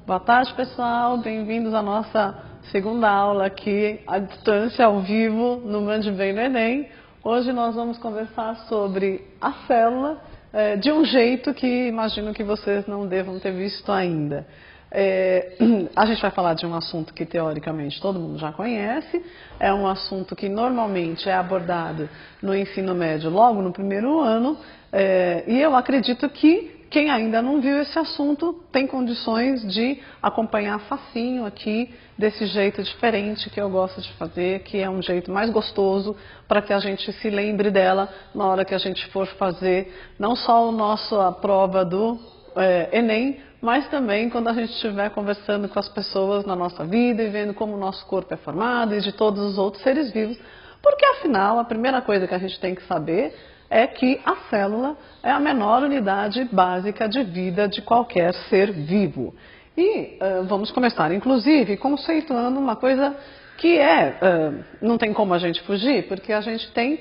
Boa tarde, pessoal. Bem-vindos à nossa segunda aula aqui, à distância, ao vivo, no Mande Bem no Enem. Hoje nós vamos conversar sobre a célula de um jeito que imagino que vocês não devam ter visto ainda. A gente vai falar de um assunto que teoricamente todo mundo já conhece, é um assunto que normalmente é abordado no ensino médio logo no primeiro ano, e eu acredito que quem ainda não viu esse assunto tem condições de acompanhar facinho aqui, desse jeito diferente que eu gosto de fazer, que é um jeito mais gostoso para que a gente se lembre dela na hora que a gente for fazer não só a prova do Enem, mas também quando a gente estiver conversando com as pessoas na nossa vida e vendo como o nosso corpo é formado e de todos os outros seres vivos, porque afinal a primeira coisa que a gente tem que saber é que a célula é a menor unidade básica de vida de qualquer ser vivo. E vamos começar, inclusive, conceituando uma coisa que não tem como a gente fugir, porque a gente tem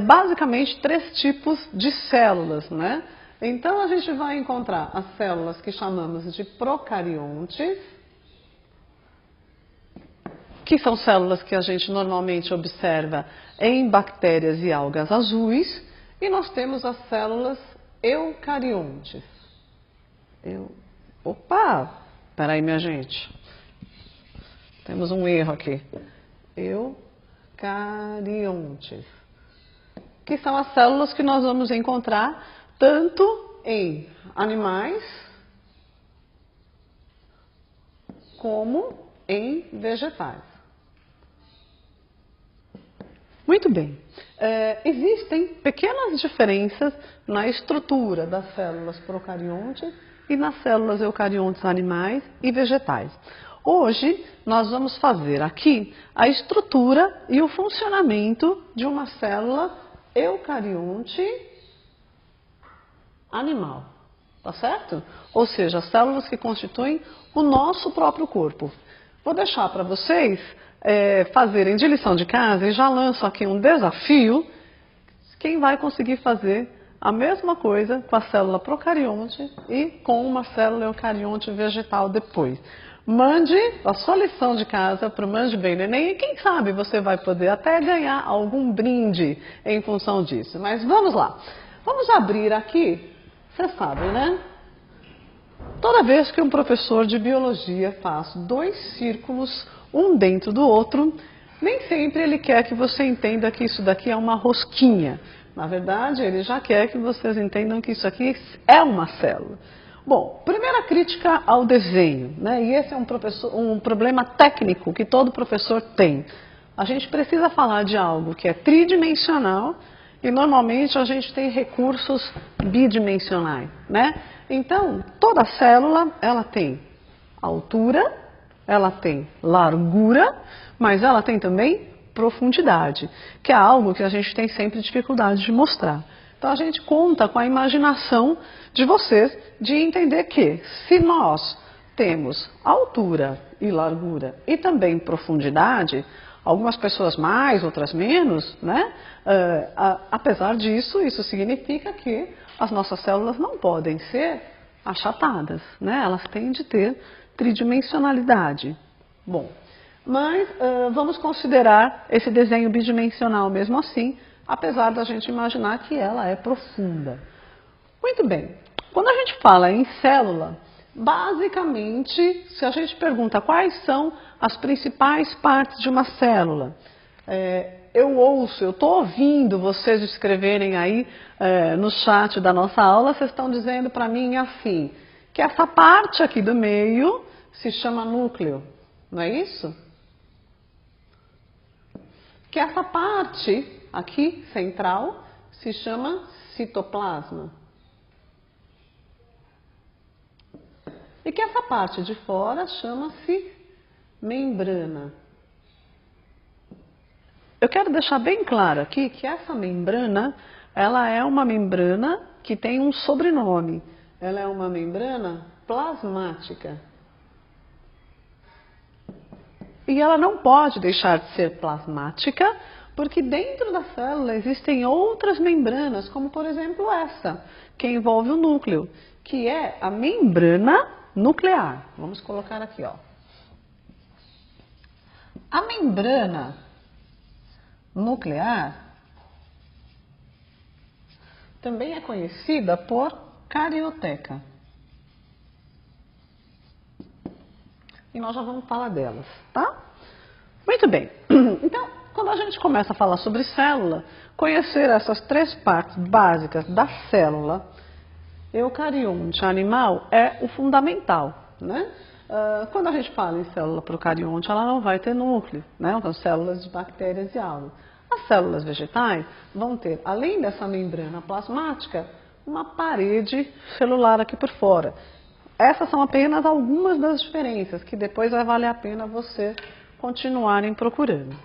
basicamente 3 tipos de células, né? Então a gente vai encontrar as células que chamamos de procariontes, que são células que a gente normalmente observa em bactérias e algas azuis, e nós temos as células eucariontes. Opa! Peraí, minha gente. Temos um erro aqui. Eucariontes. Que são as células que nós vamos encontrar tanto em animais como em vegetais. Muito bem. Existem pequenas diferenças na estrutura das células procariontes e nas células eucariontes animais e vegetais. Hoje nós vamos fazer aqui a estrutura e o funcionamento de uma célula eucarionte animal, tá certo? Ou seja, as células que constituem o nosso próprio corpo. Vou deixar para vocês fazerem de lição de casa e já lanço aqui um desafio. Quem vai conseguir fazer a mesma coisa com a célula procarionte e com uma célula eucarionte vegetal depois? Mande a sua lição de casa para o Mande Bem no Enem e quem sabe você vai poder até ganhar algum brinde em função disso. Mas vamos lá. Vamos abrir aqui. Você sabe, né? Toda vez que um professor de biologia faz 2 círculos, um dentro do outro, nem sempre ele quer que você entenda que isso daqui é uma rosquinha. Na verdade, ele já quer que vocês entendam que isso aqui é uma célula. Bom, primeira crítica ao desenho, né? E esse é um problema técnico que todo professor tem. A gente precisa falar de algo que é tridimensional e normalmente a gente tem recursos bidimensionais, né? Então, toda célula, ela tem altura, ela tem largura, mas ela tem também profundidade, que é algo que a gente tem sempre dificuldade de mostrar. Então, a gente conta com a imaginação de vocês de entender que, se nós temos altura e largura e também profundidade, algumas pessoas mais, outras menos, né? Apesar disso, isso significa que as nossas células não podem ser achatadas, né? Elas têm de ter tridimensionalidade. Bom, mas vamos considerar esse desenho bidimensional mesmo assim, apesar da gente imaginar que ela é profunda. Muito bem, quando a gente fala em célula, basicamente, se a gente pergunta quais são as principais partes de uma célula, eu estou ouvindo vocês escreverem aí no chat da nossa aula, vocês estão dizendo para mim assim, que essa parte aqui do meio se chama núcleo, não é isso? Que essa parte aqui, central, se chama citoplasma. E que essa parte de fora chama-se membrana. Eu quero deixar bem claro aqui que essa membrana, ela é uma membrana que tem um sobrenome. Ela é uma membrana plasmática. E ela não pode deixar de ser plasmática, porque dentro da célula existem outras membranas, como por exemplo essa, que envolve o núcleo, que é a membrana nuclear. Vamos colocar aqui, ó. A membrana nuclear também é conhecida por carioteca. E nós já vamos falar delas, tá? Muito bem. Então, quando a gente começa a falar sobre célula, conhecer essas três partes básicas da célula eucarionte animal é o fundamental, né? Quando a gente fala em célula procarionte, ela não vai ter núcleo, né? Então, células de bactérias e algas. As células vegetais vão ter, além dessa membrana plasmática, uma parede celular aqui por fora. Essas são apenas algumas das diferenças que depois vai valer a pena você continuarem procurando.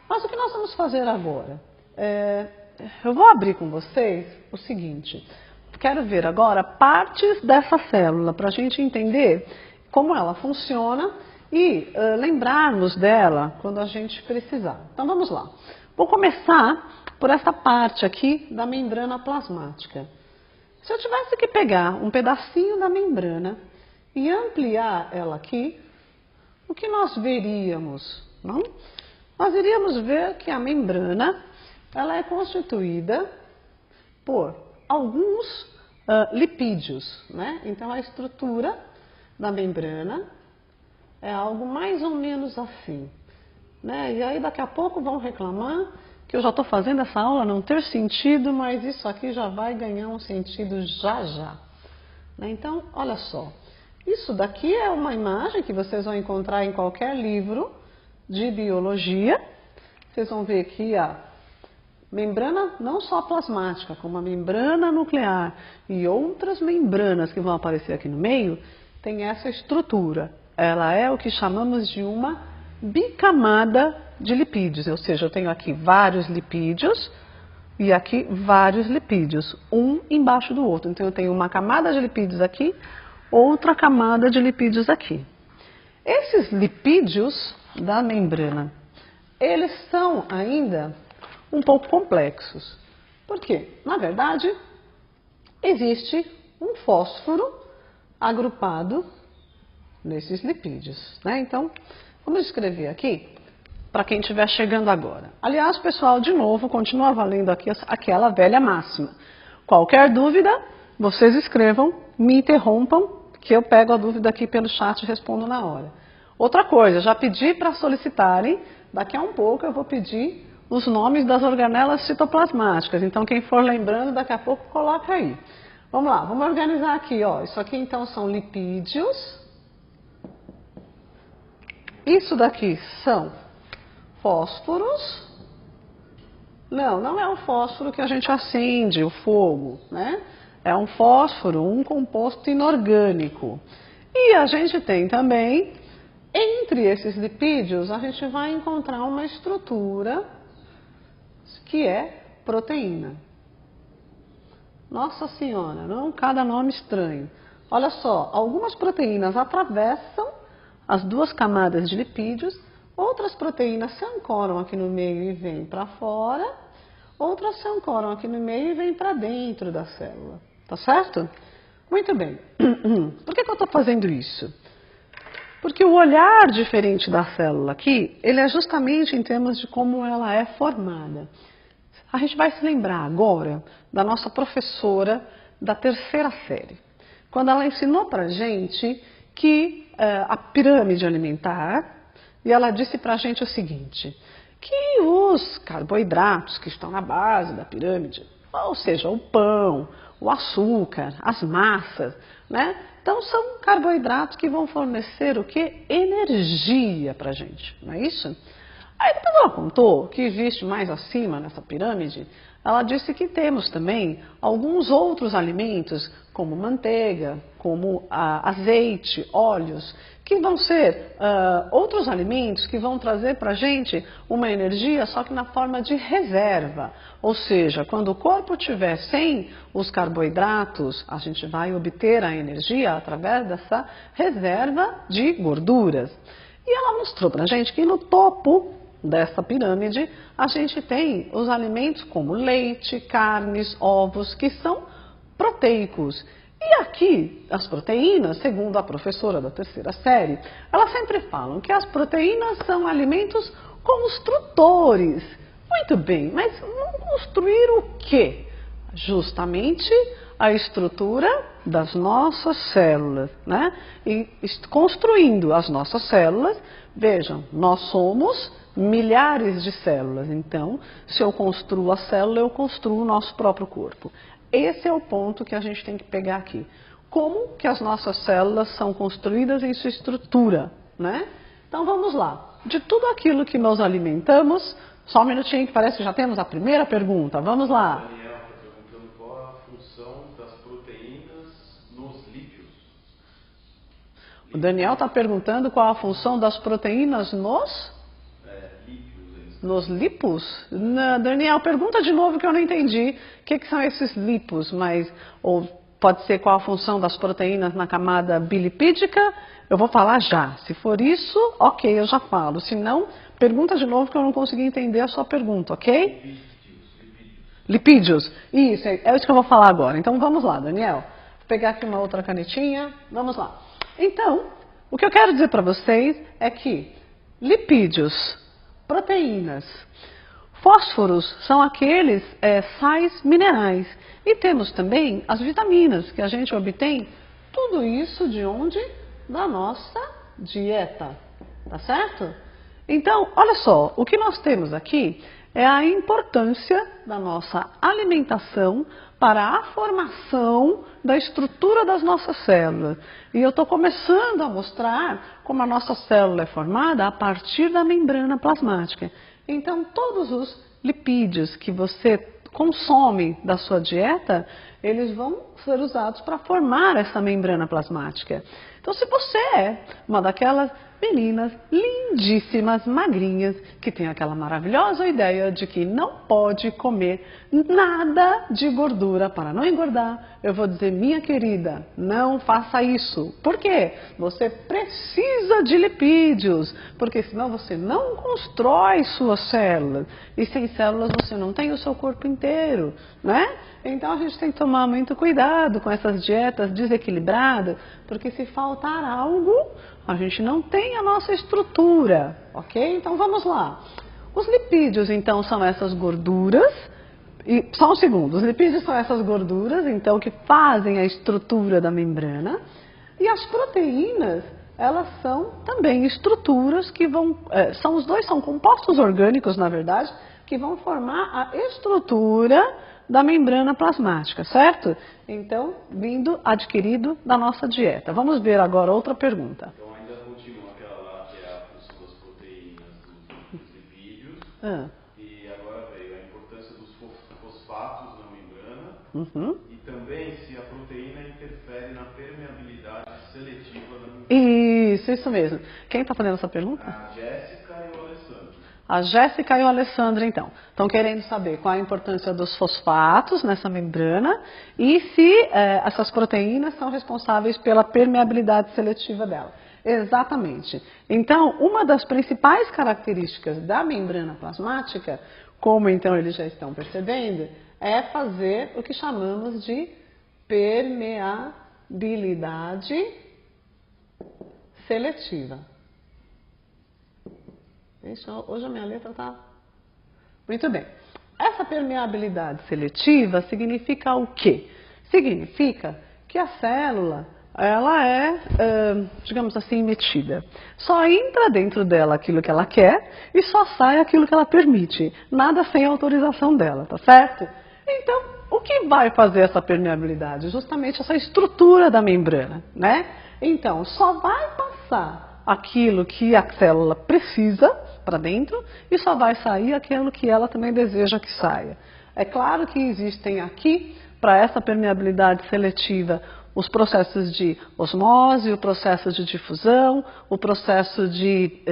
Mas o que nós vamos fazer agora? Eu vou abrir com vocês o seguinte. Quero ver agora partes dessa célula para a gente entender como ela funciona e lembrarmos dela quando a gente precisar. Então vamos lá. Vou começar por essa parte aqui da membrana plasmática. Se eu tivesse que pegar um pedacinho da membrana e ampliar ela aqui, o que nós veríamos? Não? Nós iríamos ver que a membrana ela é constituída por alguns lipídios, né? Então a estrutura da membrana é algo mais ou menos assim, né? E aí daqui a pouco vão reclamar que eu já estou fazendo essa aula não ter sentido, mas isso aqui já vai ganhar um sentido já já, né? Então, olha só, isso daqui é uma imagem que vocês vão encontrar em qualquer livro de biologia. Vocês vão ver aqui a membrana não só plasmática, como a membrana nuclear e outras membranas que vão aparecer aqui no meio, tem essa estrutura. Ela é o que chamamos de uma bicamada de lipídios, ou seja, eu tenho aqui vários lipídios e aqui vários lipídios, um embaixo do outro. Então eu tenho uma camada de lipídios aqui, outra camada de lipídios aqui. Esses lipídios da membrana, eles são ainda um pouco complexos. Por quê? Na verdade, existe um fósforo agrupado nesses lipídios, né? Então, vamos escrever aqui para quem estiver chegando agora. Aliás, pessoal, de novo, continua valendo aqui aquela velha máxima. Qualquer dúvida, vocês escrevam, me interrompam, que eu pego a dúvida aqui pelo chat e respondo na hora. Outra coisa, já pedi para solicitarem, daqui a um pouco eu vou pedir os nomes das organelas citoplasmáticas. Então, quem for lembrando, daqui a pouco coloca aí. Vamos lá, vamos organizar aqui, ó. Isso aqui então são lipídios. Isso daqui são fósforos. Não é o fósforo que a gente acende, o fogo, né? É um fósforo, um composto inorgânico. E a gente tem também, entre esses lipídios, a gente vai encontrar uma estrutura que é proteína. Nossa Senhora, não? Cada nome estranho. Olha só, algumas proteínas atravessam as duas camadas de lipídios, outras proteínas se ancoram aqui no meio e vêm para fora, outras se ancoram aqui no meio e vêm para dentro da célula. Tá certo? Muito bem. Por que eu estou fazendo isso? Porque o olhar diferente da célula aqui, ele é justamente em termos de como ela é formada. A gente vai se lembrar agora da nossa professora da terceira série, quando ela ensinou para a gente que a pirâmide alimentar, e ela disse para a gente o seguinte, que os carboidratos que estão na base da pirâmide, ou seja, o pão, o açúcar, as massas, né? Então são carboidratos que vão fornecer o que? Energia para a gente, não é isso? Aí depois ela contou que existe mais acima nessa pirâmide, ela disse que temos também alguns outros alimentos, como manteiga, como azeite, óleos, que vão ser outros alimentos que vão trazer para a gente uma energia, só que na forma de reserva. Ou seja, quando o corpo estiver sem os carboidratos, a gente vai obter a energia através dessa reserva de gorduras. E ela mostrou para a gente que no topo dessa pirâmide, a gente tem os alimentos como leite, carnes, ovos, que são proteicos. E aqui, as proteínas, segundo a professora da terceira série, elas sempre falam que as proteínas são alimentos construtores. Muito bem, mas vão construir o quê? Justamente a estrutura das nossas células, né? E construindo as nossas células, vejam, nós somos milhares de células. Então, se eu construo a célula, eu construo o nosso próprio corpo. Esse é o ponto que a gente tem que pegar aqui. Como que as nossas células são construídas em sua estrutura, né? Então, vamos lá. De tudo aquilo que nós alimentamos, só um minutinho que parece que já temos a primeira pergunta. Vamos lá. Daniel está perguntando qual a função das proteínas nos lípidos. O Daniel está perguntando qual a função das proteínas nos lipos? Daniel, pergunta de novo que eu não entendi. O que são esses lipos? Ou pode ser qual a função das proteínas na camada bilipídica? Eu vou falar já. Se for isso, ok, eu já falo. Se não, pergunta de novo que eu não consegui entender a sua pergunta, ok? Lipídios. Isso, é isso que eu vou falar agora. Então vamos lá, Daniel. Vou pegar aqui uma outra canetinha. Vamos lá. Então, o que eu quero dizer para vocês é que lipídios, proteínas, fósforos são aqueles sais minerais. E temos também as vitaminas que a gente obtém. Tudo isso de onde? Da nossa dieta. Tá certo? Então, olha só, o que nós temos aqui é a importância da nossa alimentação para a formação da estrutura das nossas células. E eu estou começando a mostrar como a nossa célula é formada a partir da membrana plasmática. Então, todos os lipídios que você consome da sua dieta, eles vão ser usados para formar essa membrana plasmática. Então, se você é uma daquelas meninas lindíssimas, magrinhas, que tem aquela maravilhosa ideia de que não pode comer nada de gordura para não engordar, eu vou dizer, minha querida, não faça isso. Por quê? Você precisa de lipídios, porque senão você não constrói suas células. E sem células você não tem o seu corpo inteiro, né? Então a gente tem que tomar muito cuidado com essas dietas desequilibradas, porque se faltar algo, a gente não tem a nossa estrutura, ok? Então vamos lá. Os lipídios, então, são essas gorduras, e só um segundo, os lipídios são essas gorduras, então, que fazem a estrutura da membrana, e as proteínas, elas são também estruturas que vão, os dois são compostos orgânicos, na verdade, que vão formar a estrutura da membrana plasmática, certo? Então, vindo adquirido da nossa dieta. Vamos ver agora outra pergunta. Então ainda continua aquela lá que é a função das proteínas dos lipídios. E agora veio a importância dos fosfatos na membrana. E também se a proteína interfere na permeabilidade seletiva da membrana. Isso mesmo. Quem está fazendo essa pergunta? A Jéssica e o Alessandro. A Jéssica e o Alessandro, então, estão querendo saber qual a importância dos fosfatos nessa membrana e se essas proteínas são responsáveis pela permeabilidade seletiva dela. Exatamente. Então, uma das principais características da membrana plasmática, como então eles já estão percebendo, é fazer o que chamamos de permeabilidade seletiva. Hoje a minha letra está... Muito bem. Essa permeabilidade seletiva significa o quê? Significa que a célula, ela é, digamos assim, metida. Só entra dentro dela aquilo que ela quer e só sai aquilo que ela permite. Nada sem autorização dela, tá certo? Então, o que vai fazer essa permeabilidade? Justamente essa estrutura da membrana, né? Então, só vai passar aquilo que a célula precisa para dentro e só vai sair aquilo que ela também deseja que saia. É claro que existem aqui, para essa permeabilidade seletiva, os processos de osmose, o processo de difusão, o processo de...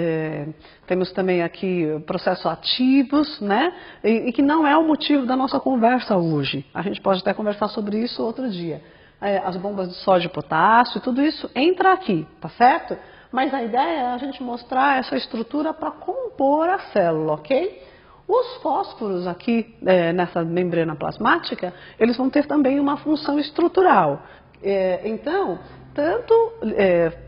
temos também aqui processos ativos, né? E que não é o motivo da nossa conversa hoje. A gente pode até conversar sobre isso outro dia. As bombas de sódio e potássio, tudo isso entra aqui, tá certo? Mas a ideia é a gente mostrar essa estrutura para compor a célula, ok? Os fósforos aqui nessa membrana plasmática, eles vão ter também uma função estrutural. Então, tanto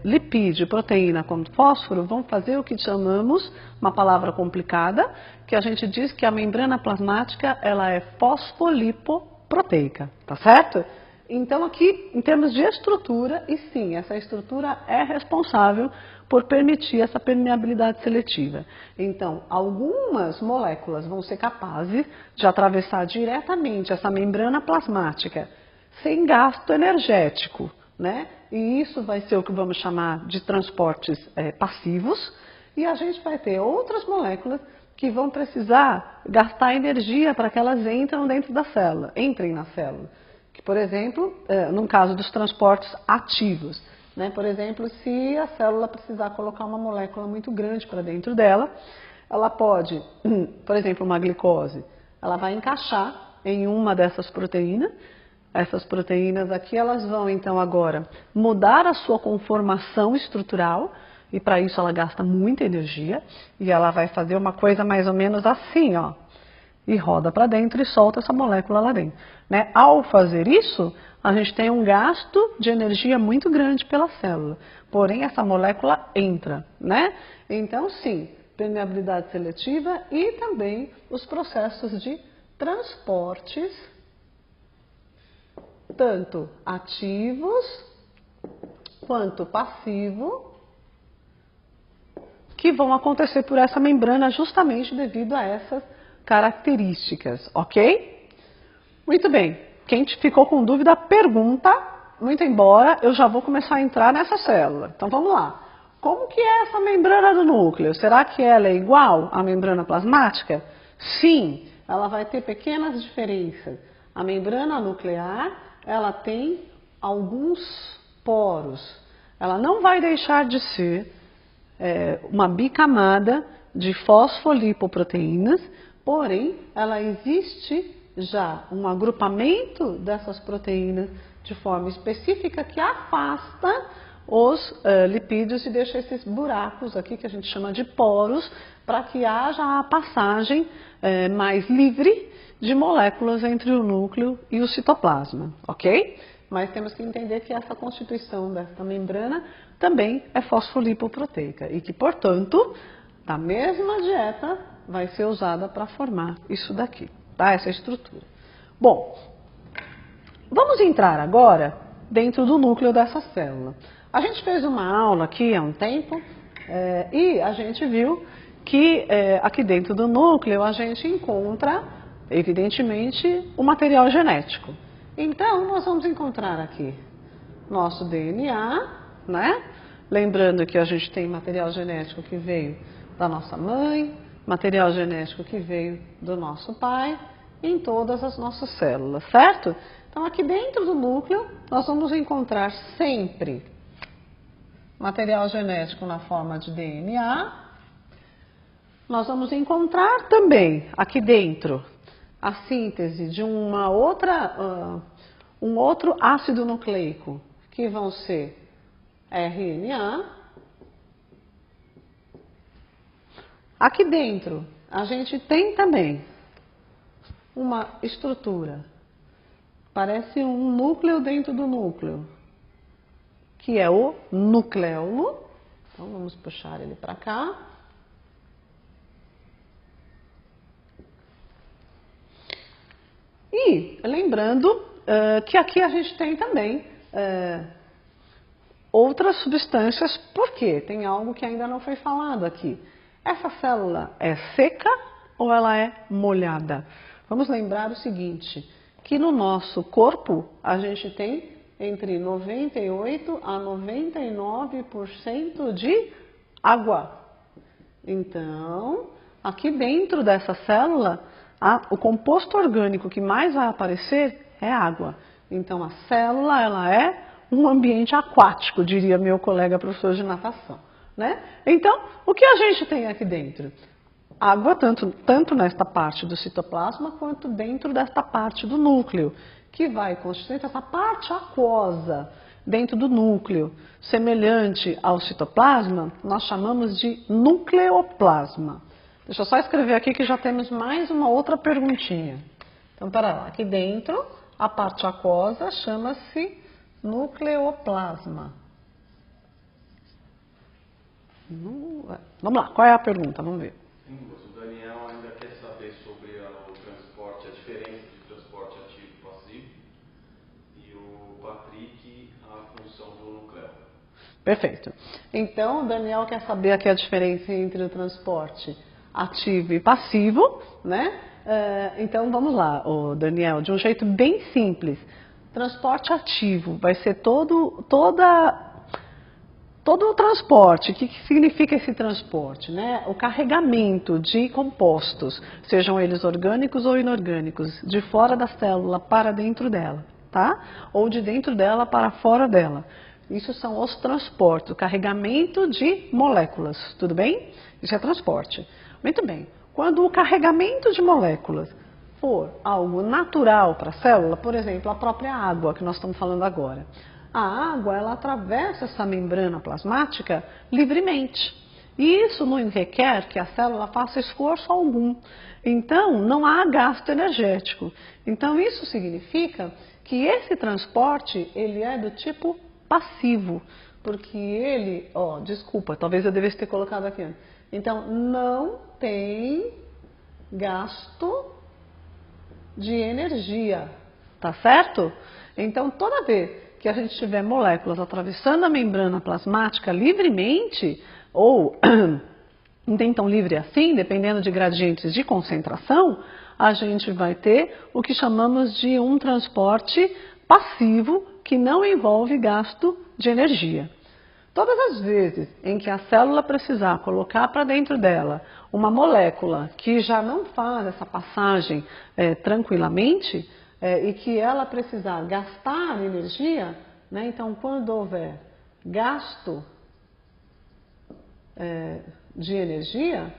lipídio, proteína como fósforo vão fazer o que chamamos, uma palavra complicada, que a gente diz que a membrana plasmática ela é fosfolipoproteica, tá certo? Então aqui, em termos de estrutura, e sim, essa estrutura é responsável por permitir essa permeabilidade seletiva. Então, algumas moléculas vão ser capazes de atravessar diretamente essa membrana plasmática sem gasto energético, né? E isso vai ser o que vamos chamar de transportes passivos, e a gente vai ter outras moléculas que vão precisar gastar energia para que elas entrem dentro da célula, entrem na célula. Que, por exemplo, no caso dos transportes ativos, né? Por exemplo, se a célula precisar colocar uma molécula muito grande para dentro dela, ela pode, por exemplo, uma glicose, ela vai encaixar em uma dessas proteínas. Essas proteínas aqui, elas vão então agora mudar a sua conformação estrutural, e para isso ela gasta muita energia, e ela vai fazer uma coisa mais ou menos assim, ó, e roda para dentro e solta essa molécula lá dentro, né? Ao fazer isso, a gente tem um gasto de energia muito grande pela célula, porém essa molécula entra, né? Então sim, permeabilidade seletiva e também os processos de transportes, tanto ativos quanto passivos, que vão acontecer por essa membrana justamente devido a essas características, ok? Muito bem, quem ficou com dúvida, pergunta, muito embora eu já vou começar a entrar nessa célula. Então vamos lá. Como que é essa membrana do núcleo? Será que ela é igual à membrana plasmática? Sim, ela vai ter pequenas diferenças. A membrana nuclear, ela tem alguns poros. Ela não vai deixar de ser uma bicamada de fosfolipoproteínas, porém, ela existe já um agrupamento dessas proteínas de forma específica que afasta os lipídios e deixa esses buracos aqui, que a gente chama de poros, para que haja a passagem mais livre de moléculas entre o núcleo e o citoplasma, ok? Mas temos que entender que essa constituição dessa membrana também é fosfolipoproteica e que, portanto, a mesma dieta vai ser usada para formar isso daqui, tá? Essa estrutura. Bom, vamos entrar agora dentro do núcleo dessa célula. A gente fez uma aula aqui há um tempo e a gente viu que aqui dentro do núcleo a gente encontra, evidentemente, o material genético. Então, nós vamos encontrar aqui nosso DNA, né? Lembrando que a gente tem material genético que veio da nossa mãe, material genético que veio do nosso pai, em todas as nossas células, certo? Então, aqui dentro do núcleo, nós vamos encontrar sempre material genético na forma de DNA. Nós vamos encontrar também aqui dentro a síntese de um outro ácido nucleico, que vão ser RNA. Aqui dentro, a gente tem também uma estrutura, parece um núcleo dentro do núcleo, que é o nucleolo. Então, vamos puxar ele para cá. E lembrando que aqui a gente tem também outras substâncias, porque tem algo que ainda não foi falado aqui. Essa célula é seca ou ela é molhada? Vamos lembrar o seguinte, que no nosso corpo a gente tem entre 98% a 99% de água. Então, aqui dentro dessa célula, o composto orgânico que mais vai aparecer é água. Então, a célula ela é um ambiente aquático, diria meu colega professor de natação, né? Então, o que a gente tem aqui dentro? Água, tanto nesta parte do citoplasma, quanto dentro desta parte do núcleo, que vai constituir essa parte aquosa dentro do núcleo, semelhante ao citoplasma, nós chamamos de nucleoplasma. Deixa eu só escrever aqui que já temos mais uma outra perguntinha. Então, para lá, aqui dentro, a parte aquosa chama-se nucleoplasma. Vamos lá, qual é a pergunta? Vamos ver. O Daniel ainda quer saber sobre o transporte, a diferença de transporte ativo e passivo, e o Patrick, a função do nucleolo. Perfeito. Então, o Daniel quer saber aqui a diferença entre o transporte ativo e passivo, né? Então, vamos lá, Daniel, de um jeito bem simples. Transporte ativo vai ser todo o transporte. O que significa esse transporte, né? O carregamento de compostos, sejam eles orgânicos ou inorgânicos, de fora da célula para dentro dela, tá? Ou de dentro dela para fora dela. Isso são os transportes, o carregamento de moléculas, tudo bem? Isso é transporte. Muito bem. Quando o carregamento de moléculas for algo natural para a célula, por exemplo, a própria água que nós estamos falando agora. A água, ela atravessa essa membrana plasmática livremente. E isso não requer que a célula faça esforço algum. Então, não há gasto energético. Então, isso significa que esse transporte, ele é do tipo passivo. Porque ele, desculpa, talvez eu devesse ter colocado aqui antes. Então, não tem gasto de energia, tá certo? Então, toda vez que a gente tiver moléculas atravessando a membrana plasmática livremente, ou nem tão livre assim, dependendo de gradientes de concentração, a gente vai ter o que chamamos de um transporte passivo que não envolve gasto de energia. Todas as vezes em que a célula precisar colocar para dentro dela uma molécula que já não faz essa passagem tranquilamente e que ela precisar gastar energia, né? Então, quando houver gasto de energia,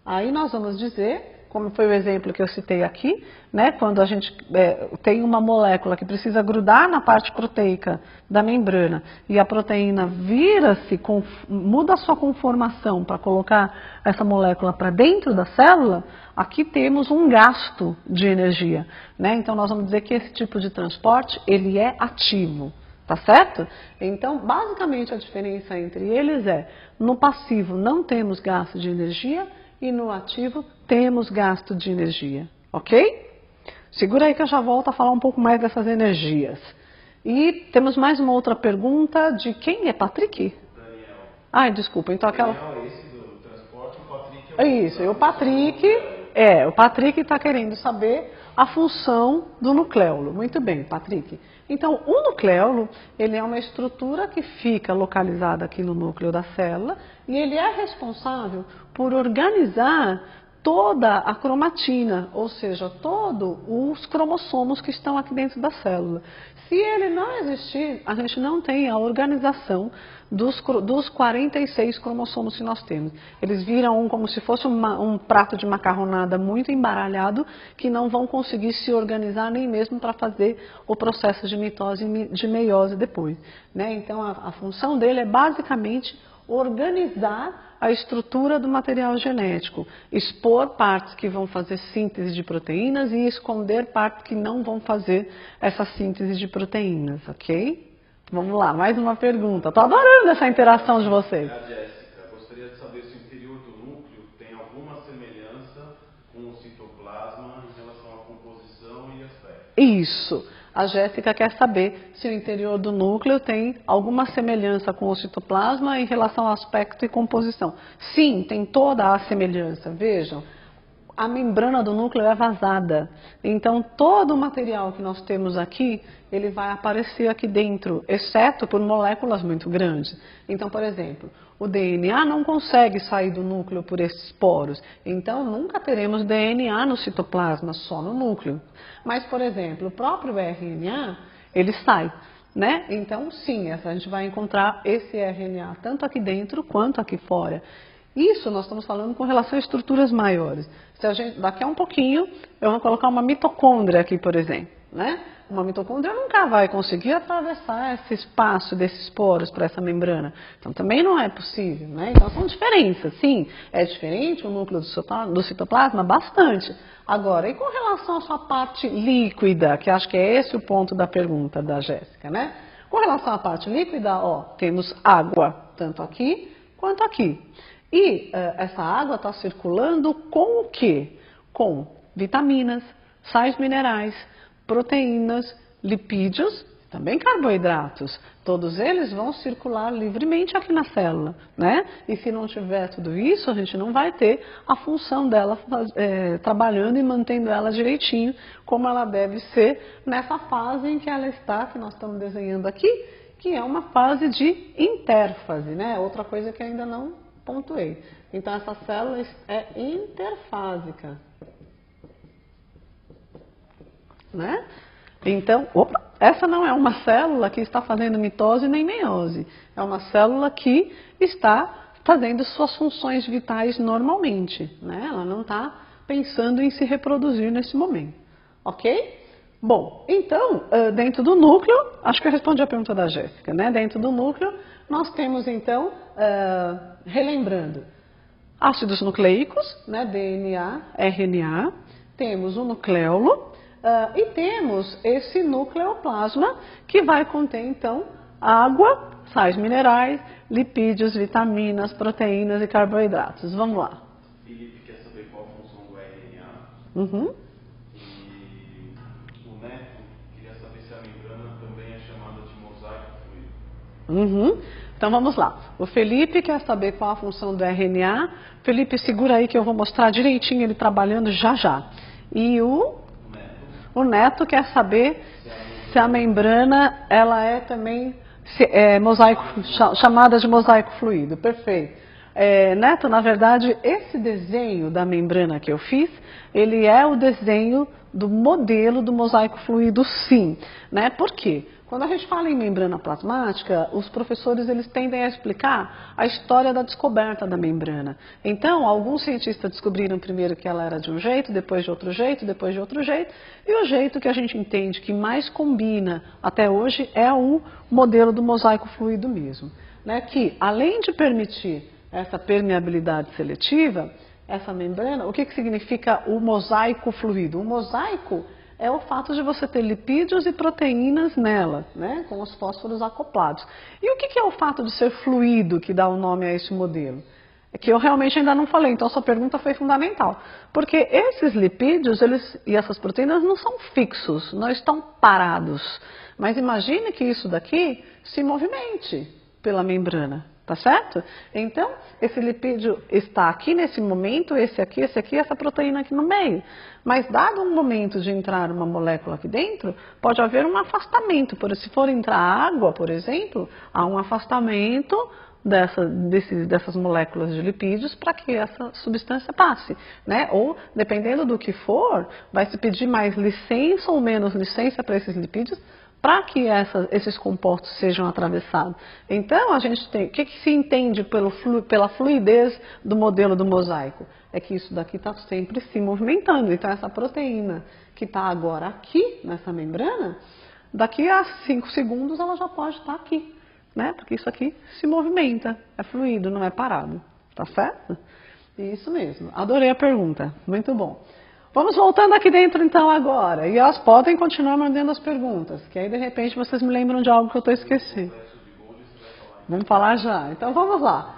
aí nós vamos dizer, como foi o exemplo que eu citei aqui, né? Quando a gente tem uma molécula que precisa grudar na parte proteica da membrana e a proteína muda a sua conformação para colocar essa molécula para dentro da célula, aqui temos um gasto de energia, né? Então nós vamos dizer que esse tipo de transporte, ele é ativo, tá certo? Então, basicamente a diferença entre eles no passivo não temos gasto de energia e no ativo temos gasto de energia, ok? Segura aí que eu já volto a falar um pouco mais dessas energias. E temos mais uma outra pergunta de quem é Patrick? Daniel. Ai, desculpa, então aquela... Daniel é esse do transporte, o Patrick é isso, e o Patrick está querendo saber a função do nucleolo. Muito bem, Patrick. Então, o nucleolo, ele é uma estrutura que fica localizada aqui no núcleo da célula e ele é responsável por organizar toda a cromatina, ou seja, todos os cromossomos que estão aqui dentro da célula. Se ele não existir, a gente não tem a organização dos 46 cromossomos que nós temos. Eles viram como se fosse um prato de macarronada muito embaralhado, que não vão conseguir se organizar nem mesmo para fazer o processo de mitose e de meiose depois, né? Então, a função dele é basicamente organizar a estrutura do material genético, expor partes que vão fazer síntese de proteínas e esconder partes que não vão fazer essa síntese de proteínas, ok? Vamos lá, mais uma pergunta. Estou adorando essa interação de vocês. A Jéssica, gostaria de saber se o interior do núcleo tem alguma semelhança com o citoplasma em relação à composição e aspecto. Isso. A Jéssica quer saber se o interior do núcleo tem alguma semelhança com o citoplasma em relação ao aspecto e composição. Sim, tem toda a semelhança. Vejam, a membrana do núcleo é vazada. Então, todo o material que nós temos aqui, ele vai aparecer aqui dentro, exceto por moléculas muito grandes. Então, por exemplo, o DNA não consegue sair do núcleo por esses poros. Então, nunca teremos DNA no citoplasma, só no núcleo. Mas, por exemplo, o próprio RNA, ele sai, né? Então, sim, a gente vai encontrar esse RNA tanto aqui dentro quanto aqui fora. Isso nós estamos falando com relação a estruturas maiores. Daqui a um pouquinho, eu vou colocar uma mitocôndria aqui, por exemplo, né? Uma mitocôndria nunca vai conseguir atravessar esse espaço desses poros para essa membrana. Então, também não é possível, né? Então, são diferenças, sim. É diferente o núcleo do citoplasma? Bastante. Agora, e com relação à sua parte líquida, que acho que é esse o ponto da pergunta da Jéssica, né? Com relação à parte líquida, ó, temos água, tanto aqui quanto aqui. E essa água está circulando com o quê? Com vitaminas, sais minerais, proteínas, lipídios, também carboidratos. Todos eles vão circular livremente aqui na célula, né? E se não tiver tudo isso, a gente não vai ter a função dela trabalhando e mantendo ela direitinho, como ela deve ser nessa fase em que ela está, que nós estamos desenhando aqui, que é uma fase de intérfase, né? Outra coisa que ainda não pontuei. Então, essa célula é interfásica, né? Então, essa não é uma célula que está fazendo mitose nem meiose. É uma célula que está fazendo suas funções vitais normalmente, né? Ela não está pensando em se reproduzir nesse momento, ok? Bom, então, dentro do núcleo, acho que eu respondi a pergunta da Jéssica, né? Dentro do núcleo, nós temos então, relembrando, ácidos nucleicos, né? DNA, RNA, temos o nucleolo, e temos esse nucleoplasma que vai conter, então, água, sais minerais, lipídios, vitaminas, proteínas e carboidratos. Vamos lá. Felipe quer saber qual a função do RNA. Uhum. E o Neto queria saber se a membrana também é chamada de mosaico fluido. Uhum. Então vamos lá. O Felipe quer saber qual a função do RNA. Felipe, segura aí que eu vou mostrar direitinho ele trabalhando já já. E o Neto quer saber se a membrana ela é também mosaico, chamada de mosaico fluido. Perfeito. Neto, na verdade, esse desenho da membrana que eu fiz, ele é o desenho do modelo do mosaico fluido, sim. Né? Por quê? Quando a gente fala em membrana plasmática, os professores eles tendem a explicar a história da descoberta da membrana. Então, alguns cientistas descobriram primeiro que ela era de um jeito, depois de outro jeito, depois de outro jeito, e o jeito que a gente entende que mais combina até hoje é o modelo do mosaico fluido mesmo. Né? Que, além de permitir essa permeabilidade seletiva, essa membrana, o que significa o mosaico fluido? O mosaico é o fato de você ter lipídios e proteínas nela, né, com os fósforos acoplados. E o que é o fato de ser fluido que dá o nome a esse modelo? É que eu realmente ainda não falei, então sua pergunta foi fundamental. Porque esses lipídios e essas proteínas não são fixos, não estão parados. Mas imagine que isso daqui se movimente pela membrana. Tá certo? Então, esse lipídio está aqui nesse momento, esse aqui, essa proteína aqui no meio. Mas, dado um momento de entrar uma molécula aqui dentro, pode haver um afastamento. Se for entrar água, por exemplo, há um afastamento dessas moléculas de lipídios para que essa substância passe. Né? Ou, dependendo do que for, vai se pedir mais licença ou menos licença para esses lipídios, para que esses compostos sejam atravessados. Então, a gente tem, o que se entende pela fluidez do modelo do mosaico? É que isso daqui está sempre se movimentando. Então, essa proteína que está agora aqui, nessa membrana, daqui a 5 segundos ela já pode estar aqui, né? Porque isso aqui se movimenta, é fluido, não é parado. Tá certo? Isso mesmo. Adorei a pergunta. Muito bom. Vamos voltando aqui dentro então agora, e elas podem continuar mandando as perguntas, que aí de repente vocês me lembram de algo que eu estou esquecendo. Vamos falar já, então vamos lá.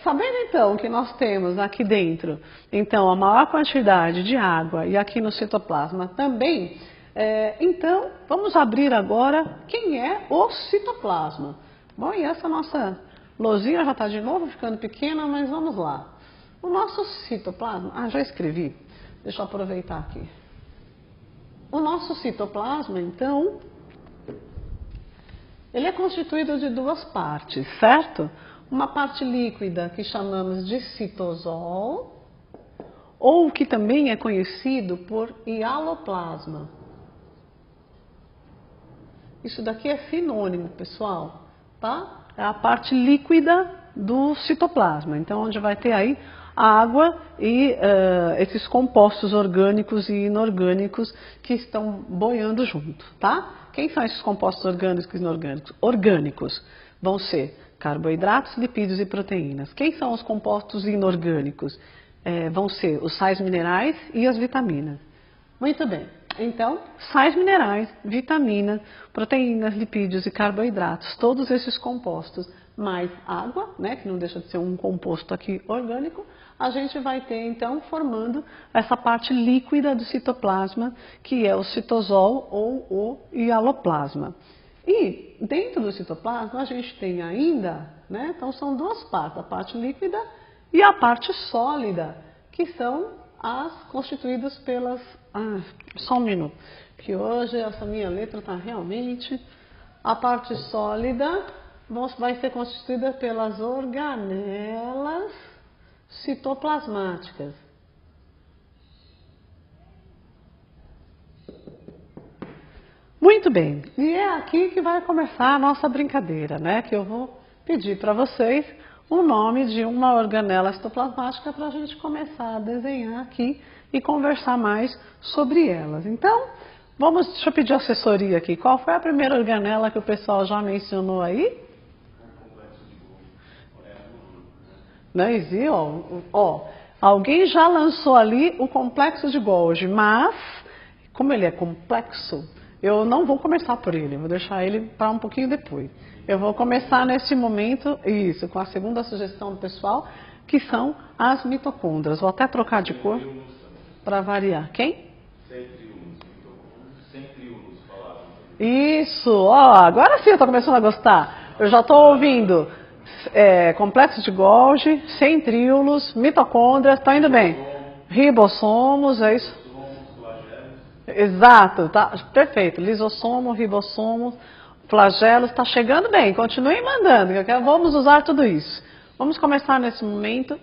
Sabendo então que nós temos aqui dentro, então a maior quantidade de água e aqui no citoplasma também, então vamos abrir agora quem é o citoplasma. Bom, e essa nossa lousinha já está de novo ficando pequena, mas vamos lá. O nosso citoplasma, já escrevi. Deixa eu aproveitar aqui. O nosso citoplasma, então, ele é constituído de duas partes, certo? Uma parte líquida que chamamos de citosol, ou que também é conhecido por hialoplasma. Isso daqui é sinônimo, pessoal, tá? É a parte líquida do citoplasma. Então, onde vai ter aí água e esses compostos orgânicos e inorgânicos que estão boiando junto, tá? Quem são esses compostos orgânicos e inorgânicos? Orgânicos vão ser carboidratos, lipídios e proteínas. Quem são os compostos inorgânicos? Vão ser os sais minerais e as vitaminas. Muito bem. Então, sais minerais, vitaminas, proteínas, lipídios e carboidratos, todos esses compostos, mais água, né, que não deixa de ser um composto aqui orgânico, a gente vai ter então formando essa parte líquida do citoplasma, que é o citosol ou o hialoplasma. E dentro do citoplasma a gente tem ainda, né, então são duas partes, a parte líquida e a parte sólida, que são as constituídas pelas... só um minuto, que hoje essa minha letra está realmente... A parte sólida vai ser constituída pelas organelas citoplasmáticas. Muito bem, e é aqui que vai começar a nossa brincadeira, né? Que eu vou pedir para vocês o nome de uma organela citoplasmática para a gente começar a desenhar aqui e conversar mais sobre elas. Então, deixa eu pedir assessoria aqui. Qual foi a primeira organela que o pessoal já mencionou aí? Não existe, alguém já lançou ali o complexo de Golgi, mas, como ele é complexo, eu não vou começar por ele, vou deixar ele para um pouquinho depois. Eu vou começar nesse momento, isso, com a segunda sugestão do pessoal, que são as mitocôndrias. Vou até trocar de cor para variar. Quem? Isso, agora sim eu estou começando a gostar. Eu já estou ouvindo complexo de Golgi, centríolos, mitocôndrias, está indo bem. Ribossomos, é isso? Exato, tá perfeito. Lisossomo, ribossomo, flagelos, está chegando bem. Continuem mandando, vamos usar tudo isso. Vamos começar nesse momento,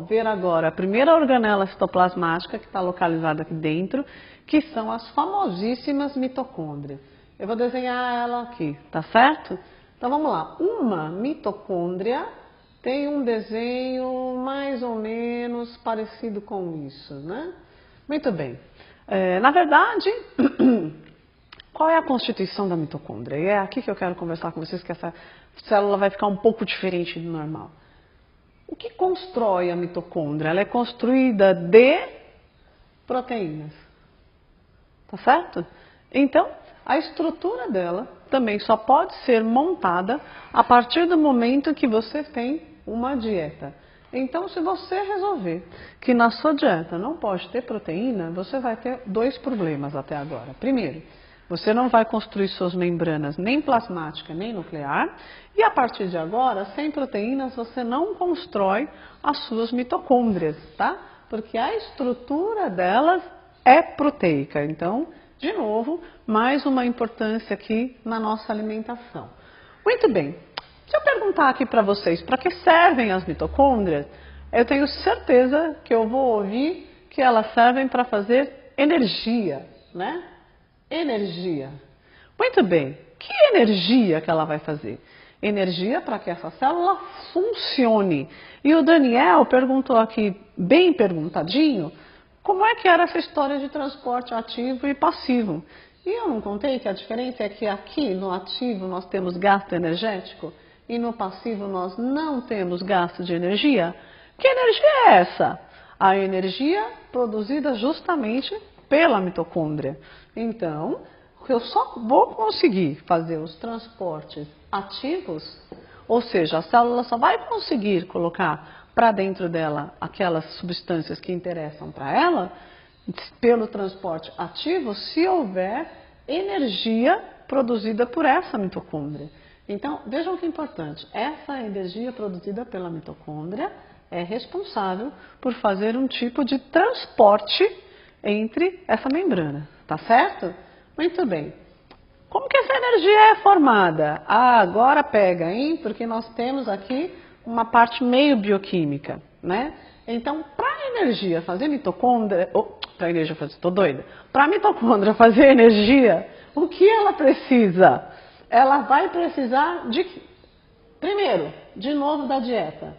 ver agora a primeira organela citoplasmática que está localizada aqui dentro, que são as famosíssimas mitocôndrias. Eu vou desenhar ela aqui, tá certo? Então vamos lá. Uma mitocôndria tem um desenho mais ou menos parecido com isso, né? Muito bem. Na verdade, qual é a constituição da mitocôndria? E é aqui que eu quero conversar com vocês, que essa célula vai ficar um pouco diferente do normal. O que constrói a mitocôndria? Ela é construída de proteínas. Tá certo? Então, a estrutura dela também só pode ser montada a partir do momento que você tem uma dieta. Então, se você resolver que na sua dieta não pode ter proteína, você vai ter dois problemas até agora. Primeiro, você não vai construir suas membranas nem plasmática nem nuclear. E a partir de agora, sem proteínas, você não constrói as suas mitocôndrias, tá? Porque a estrutura delas é proteica. Então, de novo, mais uma importância aqui na nossa alimentação. Muito bem. Se eu perguntar aqui para vocês para que servem as mitocôndrias, eu tenho certeza que eu vou ouvir que elas servem para fazer energia, né? Energia. Muito bem. Que energia que ela vai fazer? Energia para que essa célula funcione. E o Daniel perguntou aqui, bem perguntadinho, como é que era essa história de transporte ativo e passivo. E eu não contei que a diferença é que aqui no ativo nós temos gasto energético e no passivo nós não temos gasto de energia? Que energia é essa? A energia produzida justamente pela mitocôndria. Então, eu só vou conseguir fazer os transportes ativos, ou seja, a célula só vai conseguir colocar para dentro dela aquelas substâncias que interessam para ela, pelo transporte ativo, se houver energia produzida por essa mitocôndria. Então, vejam que importante, essa energia produzida pela mitocôndria é responsável por fazer um tipo de transporte entre essa membrana, tá certo? Muito bem. Como que essa energia é formada? Agora pega, hein? Porque nós temos aqui uma parte meio bioquímica, né? Então, para a energia fazer mitocôndria, para a mitocôndria fazer energia, o que ela precisa? Ela vai precisar de, primeiro, de novo da dieta.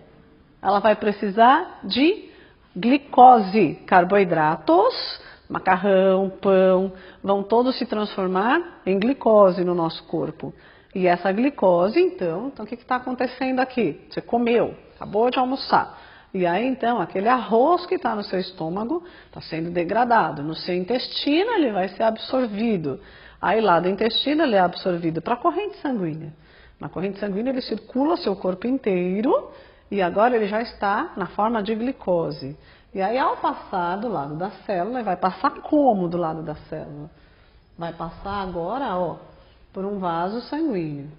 Ela vai precisar de glicose, carboidratos, macarrão, pão, vão todos se transformar em glicose no nosso corpo. E essa glicose, então o que está acontecendo aqui? Você comeu, acabou de almoçar. E aí, então, aquele arroz que está no seu estômago está sendo degradado. No seu intestino, ele vai ser absorvido. Aí, lá do intestino, ele é absorvido para a corrente sanguínea. Na corrente sanguínea, ele circula o seu corpo inteiro e agora ele já está na forma de glicose. E aí, ao passar do lado da célula, vai passar como do lado da célula? Vai passar agora, ó, por um vaso sanguíneo.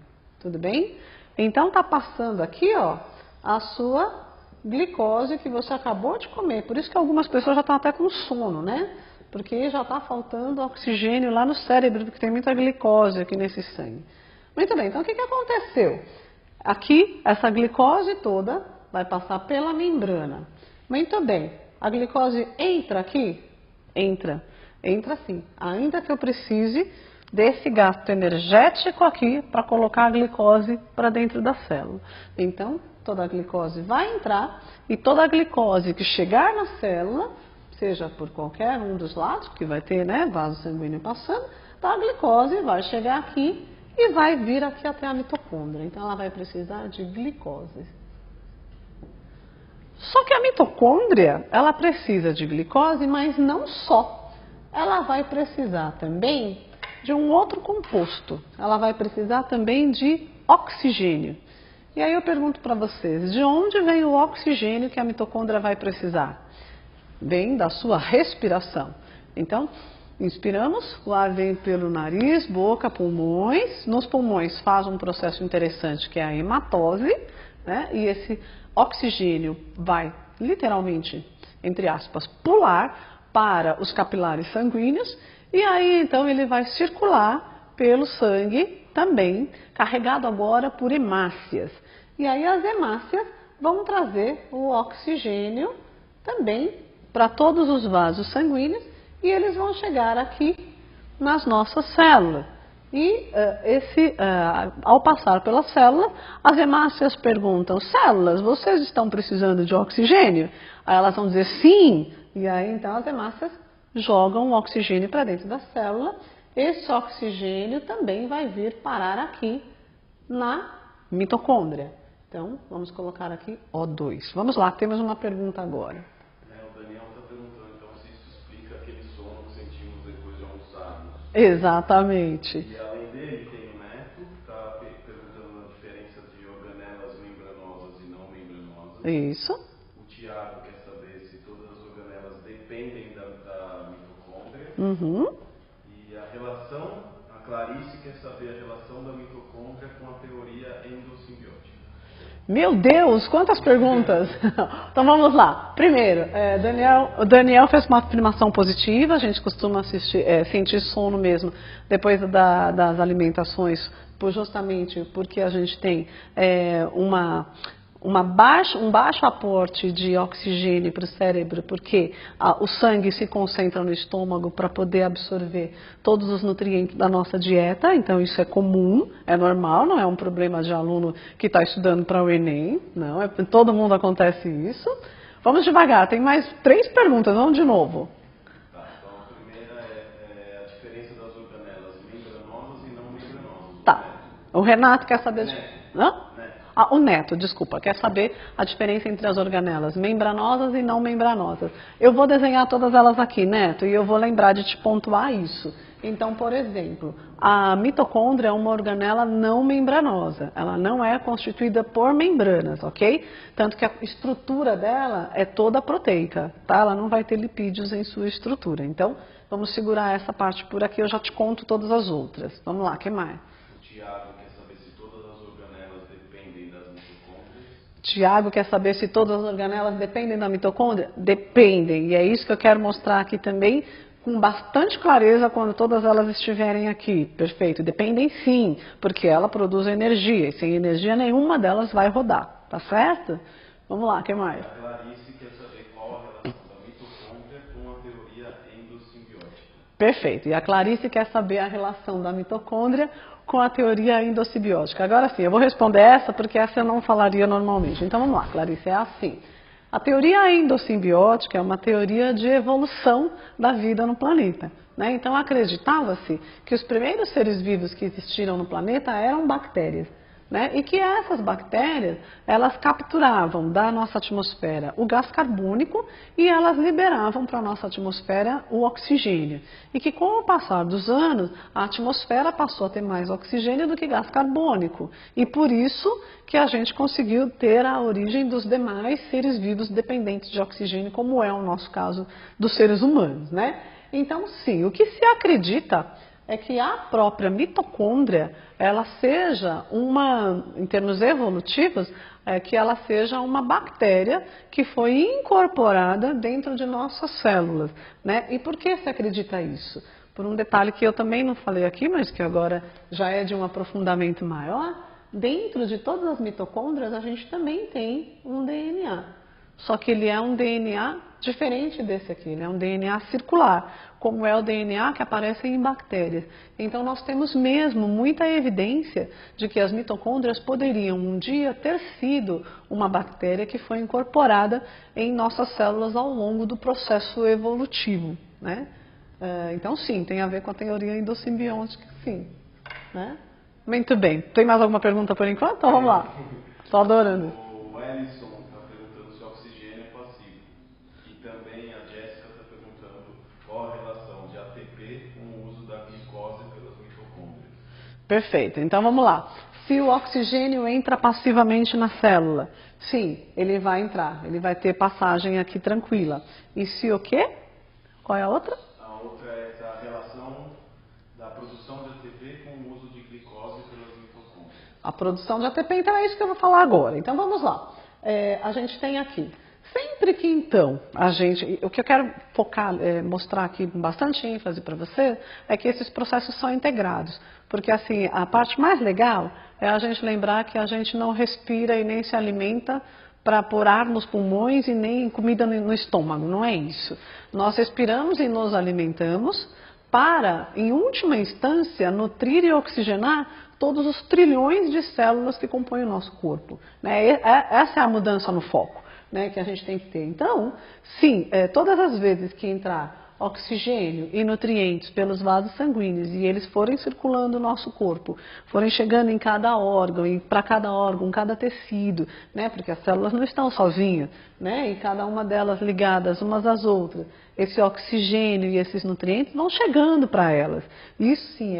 Tudo bem? Então, está passando aqui, ó, a sua glicose que você acabou de comer. Por isso que algumas pessoas já estão até com sono, né? Porque já está faltando oxigênio lá no cérebro, porque tem muita glicose aqui nesse sangue. Muito bem, então o que aconteceu? Aqui, essa glicose toda vai passar pela membrana. Muito bem, a glicose entra aqui? Entra. Entra sim, ainda que eu precise desse gasto energético aqui para colocar a glicose para dentro da célula. Então, toda a glicose vai entrar e toda a glicose que chegar na célula, seja por qualquer um dos lados, que vai ter, né, vaso sanguíneo passando, então a glicose vai chegar aqui e vai vir aqui até a mitocôndria. Então, ela vai precisar de glicose. Só que a mitocôndria, ela precisa de glicose, mas não só. Ela vai precisar também de um outro composto. Ela vai precisar também de oxigênio. E aí eu pergunto para vocês, de onde vem o oxigênio que a mitocôndria vai precisar? Vem da sua respiração. Então, inspiramos, o ar vem pelo nariz, boca, pulmões. Nos pulmões faz um processo interessante que é a hematose, né? E esse oxigênio vai literalmente, entre aspas, pular para os capilares sanguíneos e aí então ele vai circular pelo sangue também, carregado agora por hemácias. E aí as hemácias vão trazer o oxigênio também para todos os vasos sanguíneos e eles vão chegar aqui nas nossas células. E ao passar pela célula, as hemácias perguntam, células, vocês estão precisando de oxigênio? Aí elas vão dizer sim. E aí, então, as hemácias jogam o oxigênio para dentro da célula. Esse oxigênio também vai vir parar aqui na mitocôndria. Então, vamos colocar aqui O2. Vamos lá, temos uma pergunta agora. O Daniel está perguntando, então, se isso explica aquele sono que sentimos depois de almoçarmos. Exatamente. E além dele, tem o Neto, que está perguntando a diferença de organelas membranosas e não membranosas. Isso. O Tiago quer saber se todas as organelas dependem da mitocôndria. Uhum. E a Clarice quer saber a relação da mitocôndria com a teoria endossimbiótica. Meu Deus, quantas perguntas! Então vamos lá. Primeiro, o Daniel fez uma afirmação positiva, a gente costuma sentir sono mesmo depois das alimentações, justamente porque a gente tem um baixo aporte de oxigênio para o cérebro, porque o sangue se concentra no estômago para poder absorver todos os nutrientes da nossa dieta, então isso é comum, é normal, não é um problema de aluno que está estudando para o Enem, não, todo mundo acontece isso. Vamos devagar, tem mais 3 perguntas, vamos de novo. Tá, então a primeira é a diferença das organelas membranosas e não membranosas. Tá, o Renato quer saber... Hã? O Neto, desculpa, quer saber a diferença entre as organelas membranosas e não membranosas. Eu vou desenhar todas elas aqui, Neto, e eu vou lembrar de te pontuar isso. Então, por exemplo, a mitocôndria é uma organela não membranosa. Ela não é constituída por membranas, ok? Tanto que a estrutura dela é toda proteica, tá? Ela não vai ter lipídios em sua estrutura. Então, vamos segurar essa parte por aqui, eu já te conto todas as outras. Vamos lá, o que mais? Tiago quer saber se todas as organelas dependem das mitocôndrias. Tiago quer saber se todas as organelas dependem da mitocôndria? Dependem, e é isso que eu quero mostrar aqui também, com bastante clareza quando todas elas estiverem aqui. Perfeito, dependem sim, porque ela produz energia, e sem energia nenhuma delas vai rodar, tá certo? Vamos lá, o que mais? A Clarice quer saber qual a relação da mitocôndria com a teoria endossimbiótica. Perfeito, e a Clarice quer saber a relação da mitocôndria com a teoria endossimbiótica. Agora sim, eu vou responder essa porque essa eu não falaria normalmente. Então vamos lá, Clarice, é assim. A teoria endossimbiótica é uma teoria de evolução da vida no planeta, né? Então acreditava-se que os primeiros seres vivos que existiram no planeta eram bactérias. né? E que essas bactérias, elas capturavam da nossa atmosfera o gás carbônico e elas liberavam para a nossa atmosfera o oxigênio. E que com o passar dos anos, a atmosfera passou a ter mais oxigênio do que gás carbônico. E por isso que a gente conseguiu ter a origem dos demais seres vivos dependentes de oxigênio, como é o nosso caso dos seres humanos, né? Então, sim, o que se acredita é que a própria mitocôndria, ela seja em termos evolutivos, que ela seja uma bactéria que foi incorporada dentro de nossas células, né? E por que se acredita isso? Por um detalhe que eu também não falei aqui, mas que agora já é de um aprofundamento maior, dentro de todas as mitocôndrias a gente também tem um DNA. Só que ele é um DNA diferente desse aqui, ele é um DNA circular, como é o DNA que aparece em bactérias. Então nós temos mesmo muita evidência de que as mitocôndrias poderiam um dia ter sido uma bactéria que foi incorporada em nossas células ao longo do processo evolutivo, né? Então sim, tem a ver com a teoria endossimbiótica, sim, né? Muito bem. Tem mais alguma pergunta por enquanto? Então vamos lá. Estou adorando. O Ellison está perguntando se o oxigênio é passivo. E também a Jéssica está perguntando qual a relação de ATP com o uso da glicose pelas mitocôndrias. Perfeito. Então vamos lá. Se o oxigênio entra passivamente na célula, sim, ele vai entrar. Ele vai ter passagem aqui tranquila. E se o quê? Qual é a outra? A outra é essa relação da produção de ATP com o uso de glicose pelas mitocôndrias. A produção de ATP, então é isso que eu vou falar agora. Então vamos lá. A gente tem aqui. Sempre que então o que eu quero focar, mostrar aqui com bastante ênfase para você, é que esses processos são integrados. Porque assim, a parte mais legal é a gente lembrar que a gente não respira e nem se alimenta para pôr ar nos pulmões e nem comida no estômago, não é isso. Nós respiramos e nos alimentamos para, em última instância, nutrir e oxigenar todos os trilhões de células que compõem o nosso corpo, né? Essa é a mudança no foco, né, que a gente tem que ter. Então, sim, todas as vezes que entrar oxigênio e nutrientes pelos vasos sanguíneos e eles forem circulando o nosso corpo, forem chegando em cada órgão, e para cada órgão, cada tecido, né, porque as células não estão sozinhas, né, e cada uma delas ligadas umas às outras, esse oxigênio e esses nutrientes vão chegando para elas. Isso sim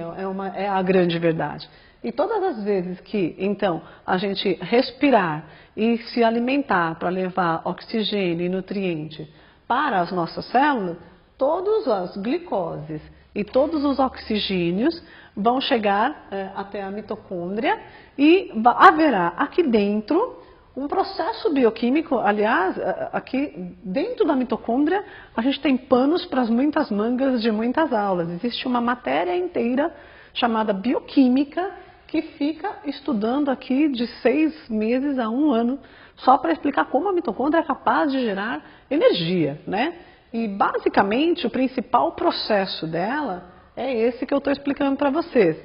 é a grande verdade. E todas as vezes que, então, a gente respirar e se alimentar para levar oxigênio e nutriente para as nossas células, todas as glicoses e todos os oxigênios vão chegar até a mitocôndria e haverá aqui dentro um processo bioquímico. Aliás, aqui dentro da mitocôndria a gente tem panos para muitas mangas de muitas aulas. Existe uma matéria inteira chamada bioquímica que fica estudando aqui de 6 meses a 1 ano só para explicar como a mitocôndria é capaz de gerar energia, né? E basicamente o principal processo dela é esse que eu estou explicando para vocês.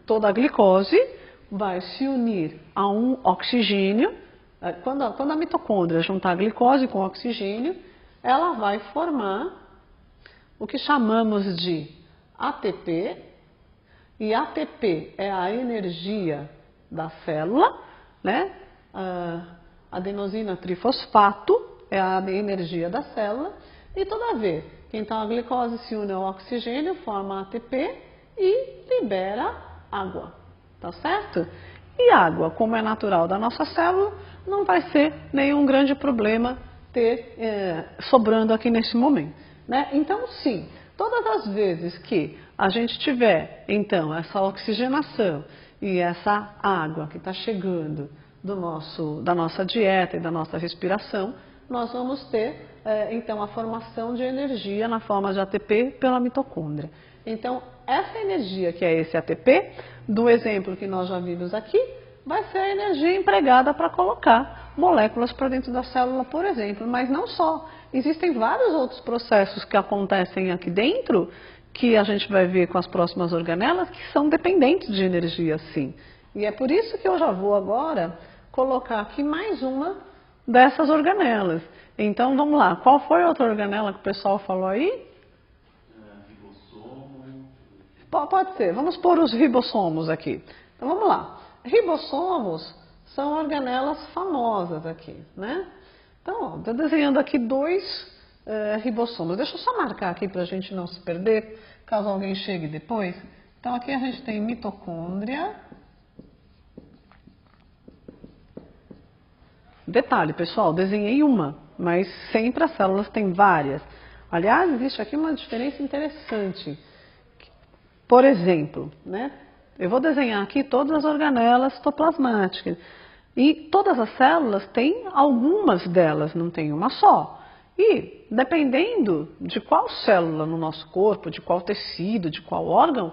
Toda a glicose vai se unir a um oxigênio. Quando a mitocôndria juntar a glicose com o oxigênio, ela vai formar o que chamamos de ATP. E ATP é a energia da célula, né? Adenosina trifosfato é a energia da célula. E toda vez que então a glicose se une ao oxigênio, forma ATP e libera água, tá certo? E água, como é natural da nossa célula, não vai ser nenhum grande problema ter sobrando aqui nesse momento, né? Então, sim, todas as vezes que a gente tiver, então, essa oxigenação e essa água que está chegando da nossa dieta e da nossa respiração, nós vamos ter, então, a formação de energia na forma de ATP pela mitocôndria. Então, essa energia, que é esse ATP, do exemplo que nós já vimos aqui, vai ser a energia empregada para colocar moléculas para dentro da célula, por exemplo. Mas não só. Existem vários outros processos que acontecem aqui dentro, que a gente vai ver com as próximas organelas, que são dependentes de energia, sim. E é por isso que eu já vou agora colocar aqui mais uma dessas organelas. Então, vamos lá. Qual foi a outra organela que o pessoal falou aí? Ribossomo. Pode ser. Vamos pôr os ribossomos aqui. Então, vamos lá. ribossomos são organelas famosas aqui, né? Então, estou desenhando aqui dois ribossomos. Deixa eu só marcar aqui para a gente não se perder, caso alguém chegue depois. Então, aqui a gente tem mitocôndria. Detalhe, pessoal, desenhei uma, mas sempre as células têm várias. Aliás, existe aqui uma diferença interessante. Por exemplo, né? Eu vou desenhar aqui todas as organelas citoplasmáticas. E todas as células têm algumas delas, não tem uma só. E dependendo de qual célula no nosso corpo, de qual tecido, de qual órgão,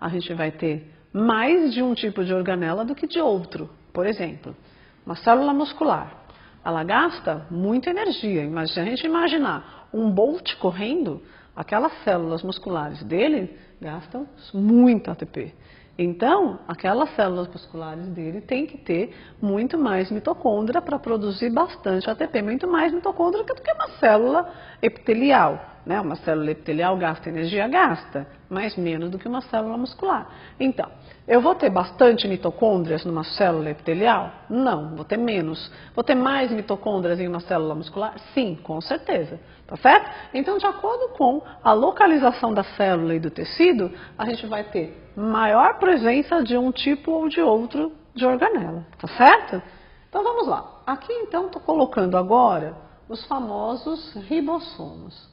a gente vai ter mais de um tipo de organela do que de outro. Por exemplo, uma célula muscular, ela gasta muita energia. Mas se a gente imaginar um Bolt correndo, aquelas células musculares dele gastam muito ATP. Então, aquelas células musculares dele têm que ter muito mais mitocôndria para produzir bastante ATP, muito mais mitocôndria do que uma célula epitelial, né? Uma célula epitelial gasta energia, gasta, mas menos do que uma célula muscular. Então, eu vou ter bastante mitocôndrias numa célula epitelial? Não, vou ter menos. Vou ter mais mitocôndrias em uma célula muscular? Sim, com certeza. Tá certo? Então, de acordo com a localização da célula e do tecido, a gente vai ter maior presença de um tipo ou de outro de organela. Tá certo? Então, vamos lá. Aqui, então, estou colocando agora os famosos ribossomos.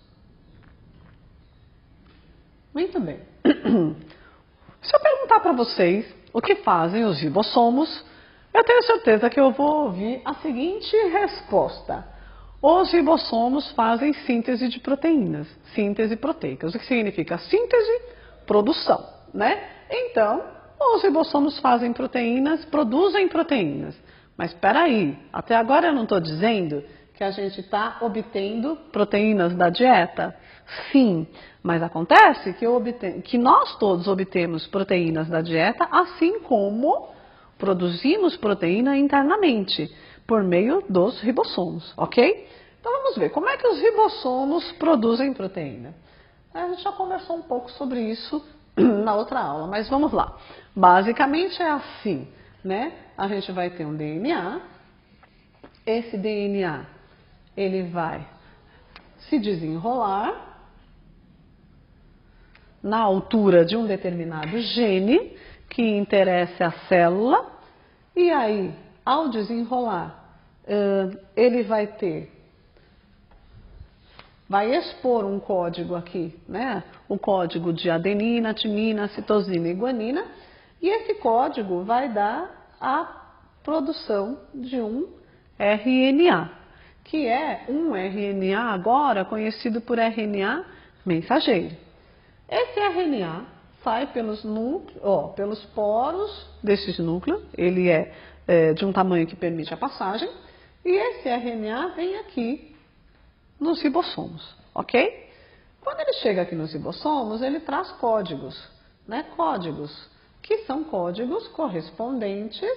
Muito bem. Se eu perguntar para vocês o que fazem os ribossomos, eu tenho certeza que eu vou ouvir a seguinte resposta. Os ribossomos fazem síntese de proteínas, síntese proteica. O que significa síntese? Produção, né? Então, os ribossomos fazem proteínas, produzem proteínas. Mas espera aí, até agora eu não estou dizendo que a gente está obtendo proteínas da dieta? Sim, mas acontece que nós todos obtemos proteínas da dieta, assim como produzimos proteína internamente, por meio dos ribossomos, ok? Então vamos ver, como é que os ribossomos produzem proteína? A gente já conversou um pouco sobre isso na outra aula, mas vamos lá. Basicamente é assim, né? A gente vai ter um DNA, esse DNA ele vai se desenrolar na altura de um determinado gene que interessa a célula, e aí, ao desenrolar, ele vai expor um código aqui, né? O código de adenina, timina, citosina e guanina, e esse código vai dar a produção de um RNA, que é um RNA agora conhecido por RNA mensageiro. Esse RNA sai pelos núcleos, pelos poros desses núcleos, ele é de um tamanho que permite a passagem, e esse RNA vem aqui nos ribossomos, ok? Quando ele chega aqui nos ribossomos, ele traz códigos, né? Códigos, que são códigos correspondentes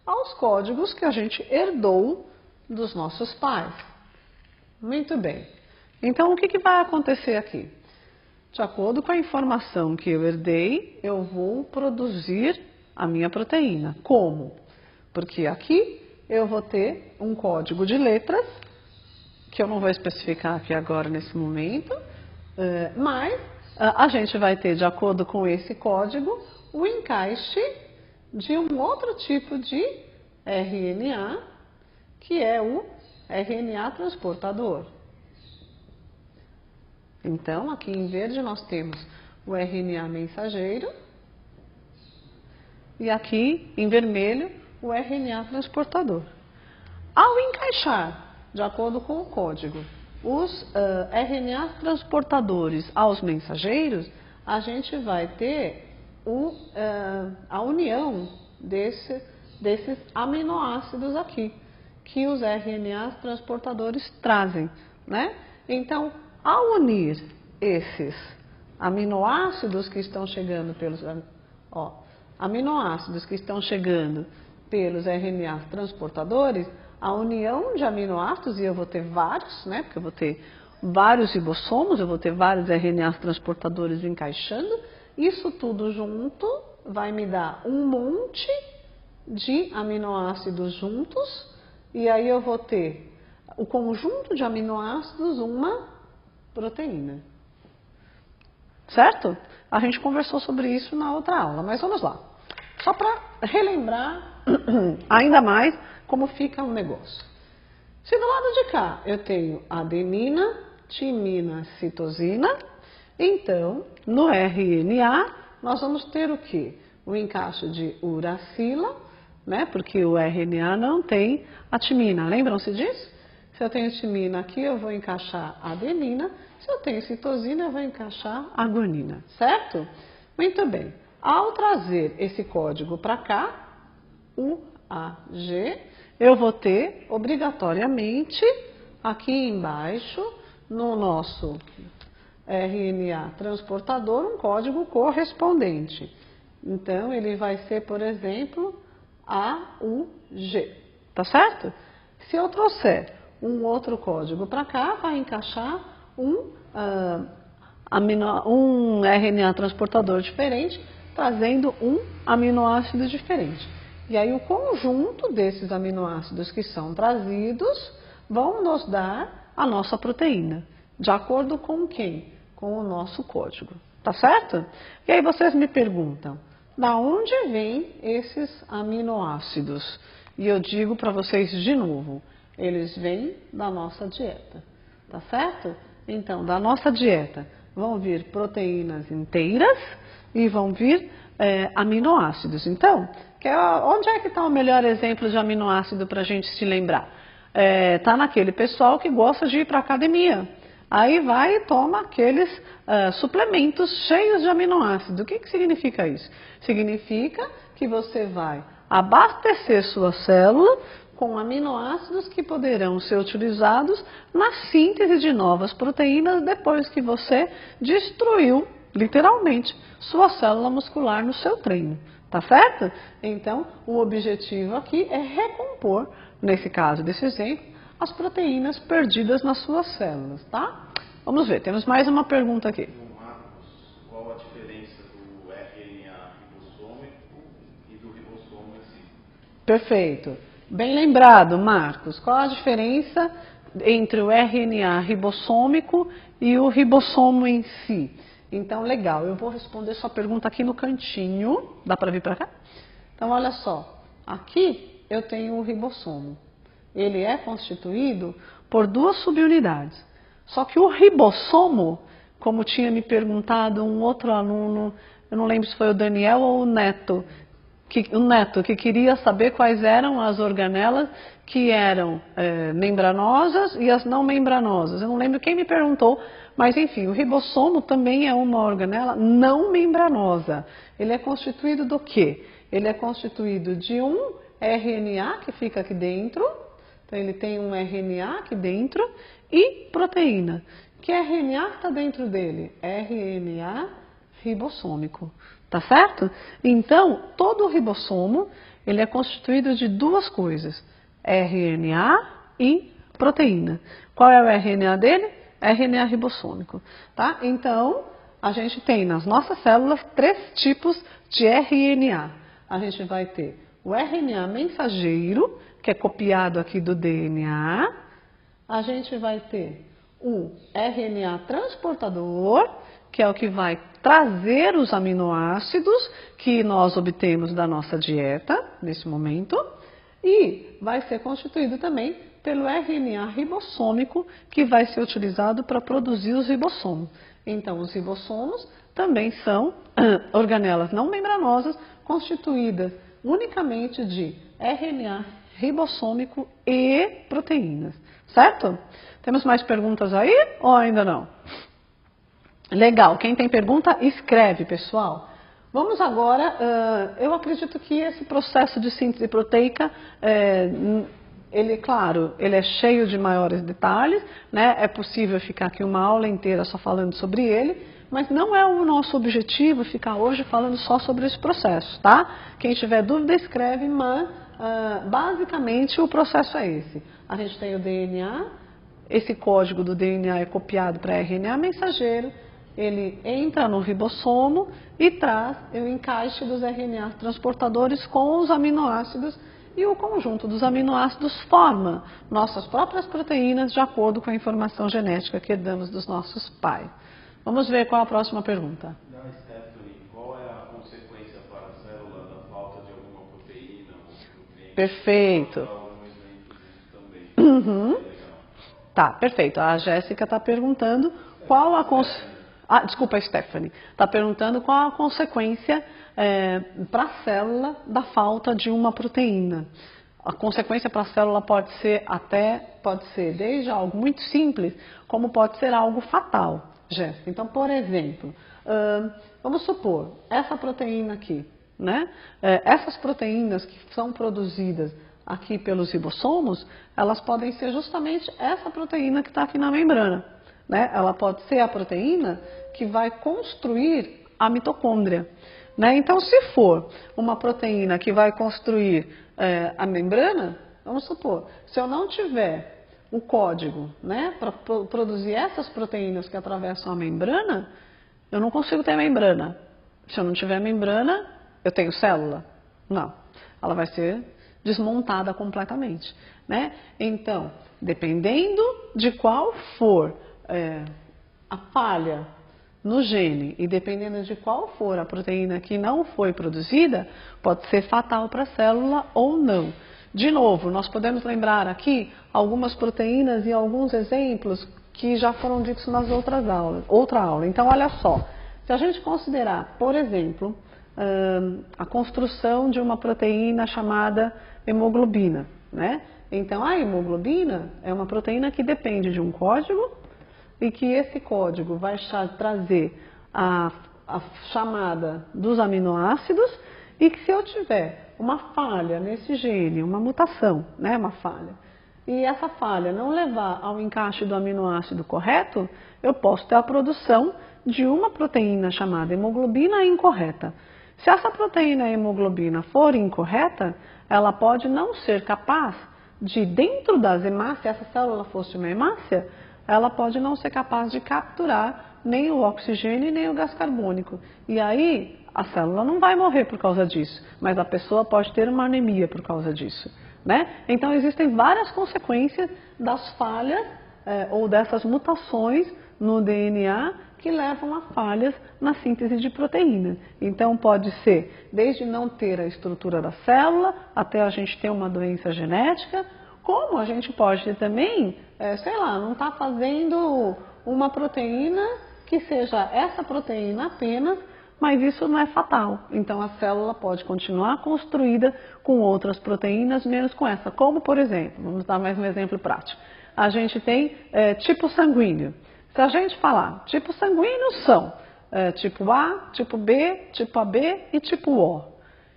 aos códigos que a gente herdou dos nossos pais. Muito bem. Então, o que vai acontecer aqui? De acordo com a informação que eu herdei, eu vou produzir a minha proteína. Como? Porque aqui eu vou ter um código de letras, que eu não vou especificar aqui agora nesse momento, mas a gente vai ter, de acordo com esse código, o encaixe de um outro tipo de RNA, que é o RNA transportador. Então, aqui em verde nós temos o RNA mensageiro e aqui em vermelho o RNA transportador. Ao encaixar, de acordo com o código, os RNAs transportadores aos mensageiros, a gente vai ter a união desses aminoácidos aqui, que os RNAs transportadores trazem, né? Então, ao unir esses aminoácidos que estão chegando pelos RNAs transportadores, a união de aminoácidos, e eu vou ter vários, né? Porque eu vou ter vários ribossomos, eu vou ter vários RNAs transportadores encaixando, isso tudo junto vai me dar um monte de aminoácidos juntos, e aí eu vou ter o conjunto de aminoácidos, uma proteína. Certo? A gente conversou sobre isso na outra aula, mas vamos lá. Só para relembrar ainda mais como fica o negócio. Se do lado de cá eu tenho adenina, timina, citosina, então no RNA nós vamos ter o quê? O encaixe de uracila, né? Porque o RNA não tem a timina, lembram-se disso? Se eu tenho timina aqui, eu vou encaixar a adenina. Se eu tenho citosina, eu vou encaixar a guanina, certo? Muito bem. Ao trazer esse código para cá, UAG, eu vou ter obrigatoriamente aqui embaixo, no nosso RNA transportador, um código correspondente. Então, ele vai ser, por exemplo, AUG, tá certo? Se eu trouxer um outro código para cá, vai encaixar um RNA transportador diferente, trazendo um aminoácido diferente. E aí o conjunto desses aminoácidos que são trazidos vão nos dar a nossa proteína, de acordo com quem? Com o nosso código, tá certo? E aí vocês me perguntam, da onde vêm esses aminoácidos? E eu digo para vocês de novo, eles vêm da nossa dieta, tá certo? Então, da nossa dieta vão vir proteínas inteiras e vão vir aminoácidos. Então, onde é que está o melhor exemplo de aminoácido para a gente se lembrar? Está naquele pessoal que gosta de ir para a academia. Aí vai e toma aqueles suplementos cheios de aminoácidos. O que significa isso? Significa que você vai abastecer sua célula com aminoácidos que poderão ser utilizados na síntese de novas proteínas depois que você destruiu, literalmente, sua célula muscular no seu treino. Tá certo? Então, o objetivo aqui é recompor, nesse caso desse exemplo, as proteínas perdidas nas suas células, tá? Vamos ver, temos mais uma pergunta aqui. Marcos, qual a diferença do RNA ribossômico e do ribossomo em si? Perfeito. Bem lembrado, Marcos. Qual a diferença entre o RNA ribossômico e o ribossomo em si? Então, legal. Eu vou responder sua pergunta aqui no cantinho. Dá para vir para cá? Então, olha só. Aqui eu tenho o ribossomo. Ele é constituído por duas subunidades. Só que o ribossomo, como tinha me perguntado um outro aluno, eu não lembro se foi o Daniel ou o Neto, que queria saber quais eram as organelas que eram membranosas e as não membranosas. Eu não lembro quem me perguntou, mas enfim, o ribossomo também é uma organela não membranosa. Ele é constituído do quê? Ele é constituído de um RNA que fica aqui dentro, então ele tem um RNA aqui dentro e proteína. Que RNA está dentro dele? RNA ribossômico. Tá certo? Então, todo o ribossomo, ele é constituído de duas coisas, RNA e proteína. Qual é o RNA dele? RNA ribossômico. Tá? Então, a gente tem nas nossas células 3 tipos de RNA. A gente vai ter o RNA mensageiro, que é copiado aqui do DNA. A gente vai ter o RNA transportador, que é o que vai trazer os aminoácidos que nós obtemos da nossa dieta, nesse momento, e vai ser constituído também pelo RNA ribossômico, que vai ser utilizado para produzir os ribossomos. Então, os ribossomos também são organelas não membranosas, constituídas unicamente de RNA ribossômico e proteínas, certo? Temos mais perguntas aí ou ainda não? Legal, quem tem pergunta, escreve, pessoal. Vamos agora, eu acredito que esse processo de síntese proteica, ele, claro, ele é cheio de maiores detalhes, né? É possível ficar aqui uma aula inteira só falando sobre ele, mas não é o nosso objetivo ficar hoje falando só sobre esse processo, tá? Quem tiver dúvida, escreve, mas basicamente o processo é esse. A gente tem o DNA, esse código do DNA é copiado para RNA mensageiro, ele entra no ribossomo e traz o encaixe dos RNAs transportadores com os aminoácidos, e o conjunto dos aminoácidos forma nossas próprias proteínas de acordo com a informação genética que herdamos dos nossos pais. Vamos ver qual a próxima pergunta. Da Stephanie, qual é a consequência para a célula da falta de alguma proteína ou nutriente? Perfeito. Tá, perfeito. A Jéssica está perguntando qual a desculpa, a Stephanie. Está perguntando qual a consequência para a célula da falta de uma proteína. A consequência para a célula pode ser desde algo muito simples, como pode ser algo fatal, Jéssica. Então, por exemplo, vamos supor, essa proteína aqui, né? Essas proteínas que são produzidas aqui pelos ribossomos, elas podem ser justamente essa proteína que está aqui na membrana, né? Ela pode ser a proteína que vai construir a mitocôndria, né? Então, se for uma proteína que vai construir a membrana, vamos supor, se eu não tiver o código, né, para produzir essas proteínas que atravessam a membrana, eu não consigo ter membrana. Se eu não tiver membrana, eu tenho célula? Não, ela vai ser desmontada completamente, né? Então, dependendo de qual for a falha no gene e dependendo de qual for a proteína que não foi produzida, pode ser fatal para a célula ou não. De novo, nós podemos lembrar aqui algumas proteínas e alguns exemplos que já foram ditos nas outra aula. Então, olha só, se a gente considerar, por exemplo, a construção de uma proteína chamada hemoglobina, né? Então, a hemoglobina é uma proteína que depende de um código e que esse código vai trazer a chamada dos aminoácidos, e que se eu tiver uma falha nesse gene, uma mutação, né, uma falha, e essa falha não levar ao encaixe do aminoácido correto, eu posso ter a produção de uma proteína chamada hemoglobina incorreta. Se essa proteína hemoglobina for incorreta, ela pode não ser capaz de, dentro das hemácias, se essa célula fosse uma hemácia, ela pode não ser capaz de capturar nem o oxigênio nem o gás carbônico. E aí a célula não vai morrer por causa disso, mas a pessoa pode ter uma anemia por causa disso, né? Então existem várias consequências das falhas ou dessas mutações no DNA que levam a falhas na síntese de proteína. Então pode ser desde não ter a estrutura da célula até a gente ter uma doença genética, como a gente pode ter também, sei lá, não está fazendo uma proteína que seja essa proteína apenas, mas isso não é fatal. Então a célula pode continuar construída com outras proteínas, menos com essa. Como, por exemplo, vamos dar mais um exemplo prático. A gente tem tipo sanguíneo. Se a gente falar tipo sanguíneos são tipo A, tipo B, tipo AB e tipo O.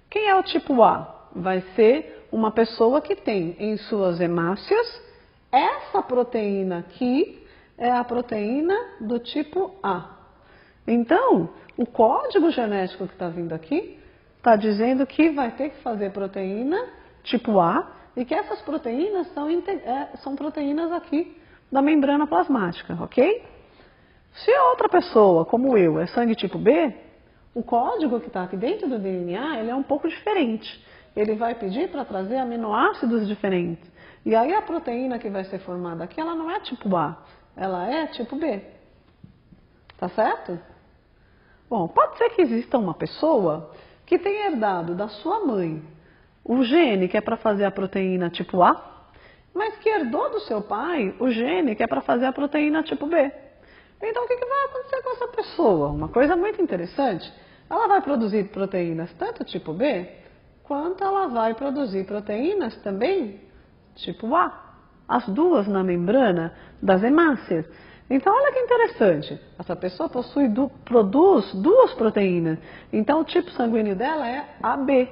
Quem é o tipo A? Vai ser uma pessoa que tem em suas hemácias essa proteína aqui é a proteína do tipo A. Então, o código genético que está vindo aqui está dizendo que vai ter que fazer proteína tipo A e que essas proteínas são proteínas aqui da membrana plasmática, ok? Se outra pessoa, como eu, é sangue tipo B, o código que está aqui dentro do DNA ele é um pouco diferente. Ele vai pedir para trazer aminoácidos diferentes. E aí a proteína que vai ser formada aqui, ela não é tipo A, ela é tipo B. Tá certo? Bom, pode ser que exista uma pessoa que tenha herdado da sua mãe o gene que é para fazer a proteína tipo A, mas que herdou do seu pai o gene que é para fazer a proteína tipo B. Então o que vai acontecer com essa pessoa? Uma coisa muito interessante, ela vai produzir proteínas tanto tipo B, quanto ela vai produzir proteínas também tipo A, as duas na membrana das hemácias. Então, olha que interessante, essa pessoa produz duas proteínas, então o tipo sanguíneo dela é AB.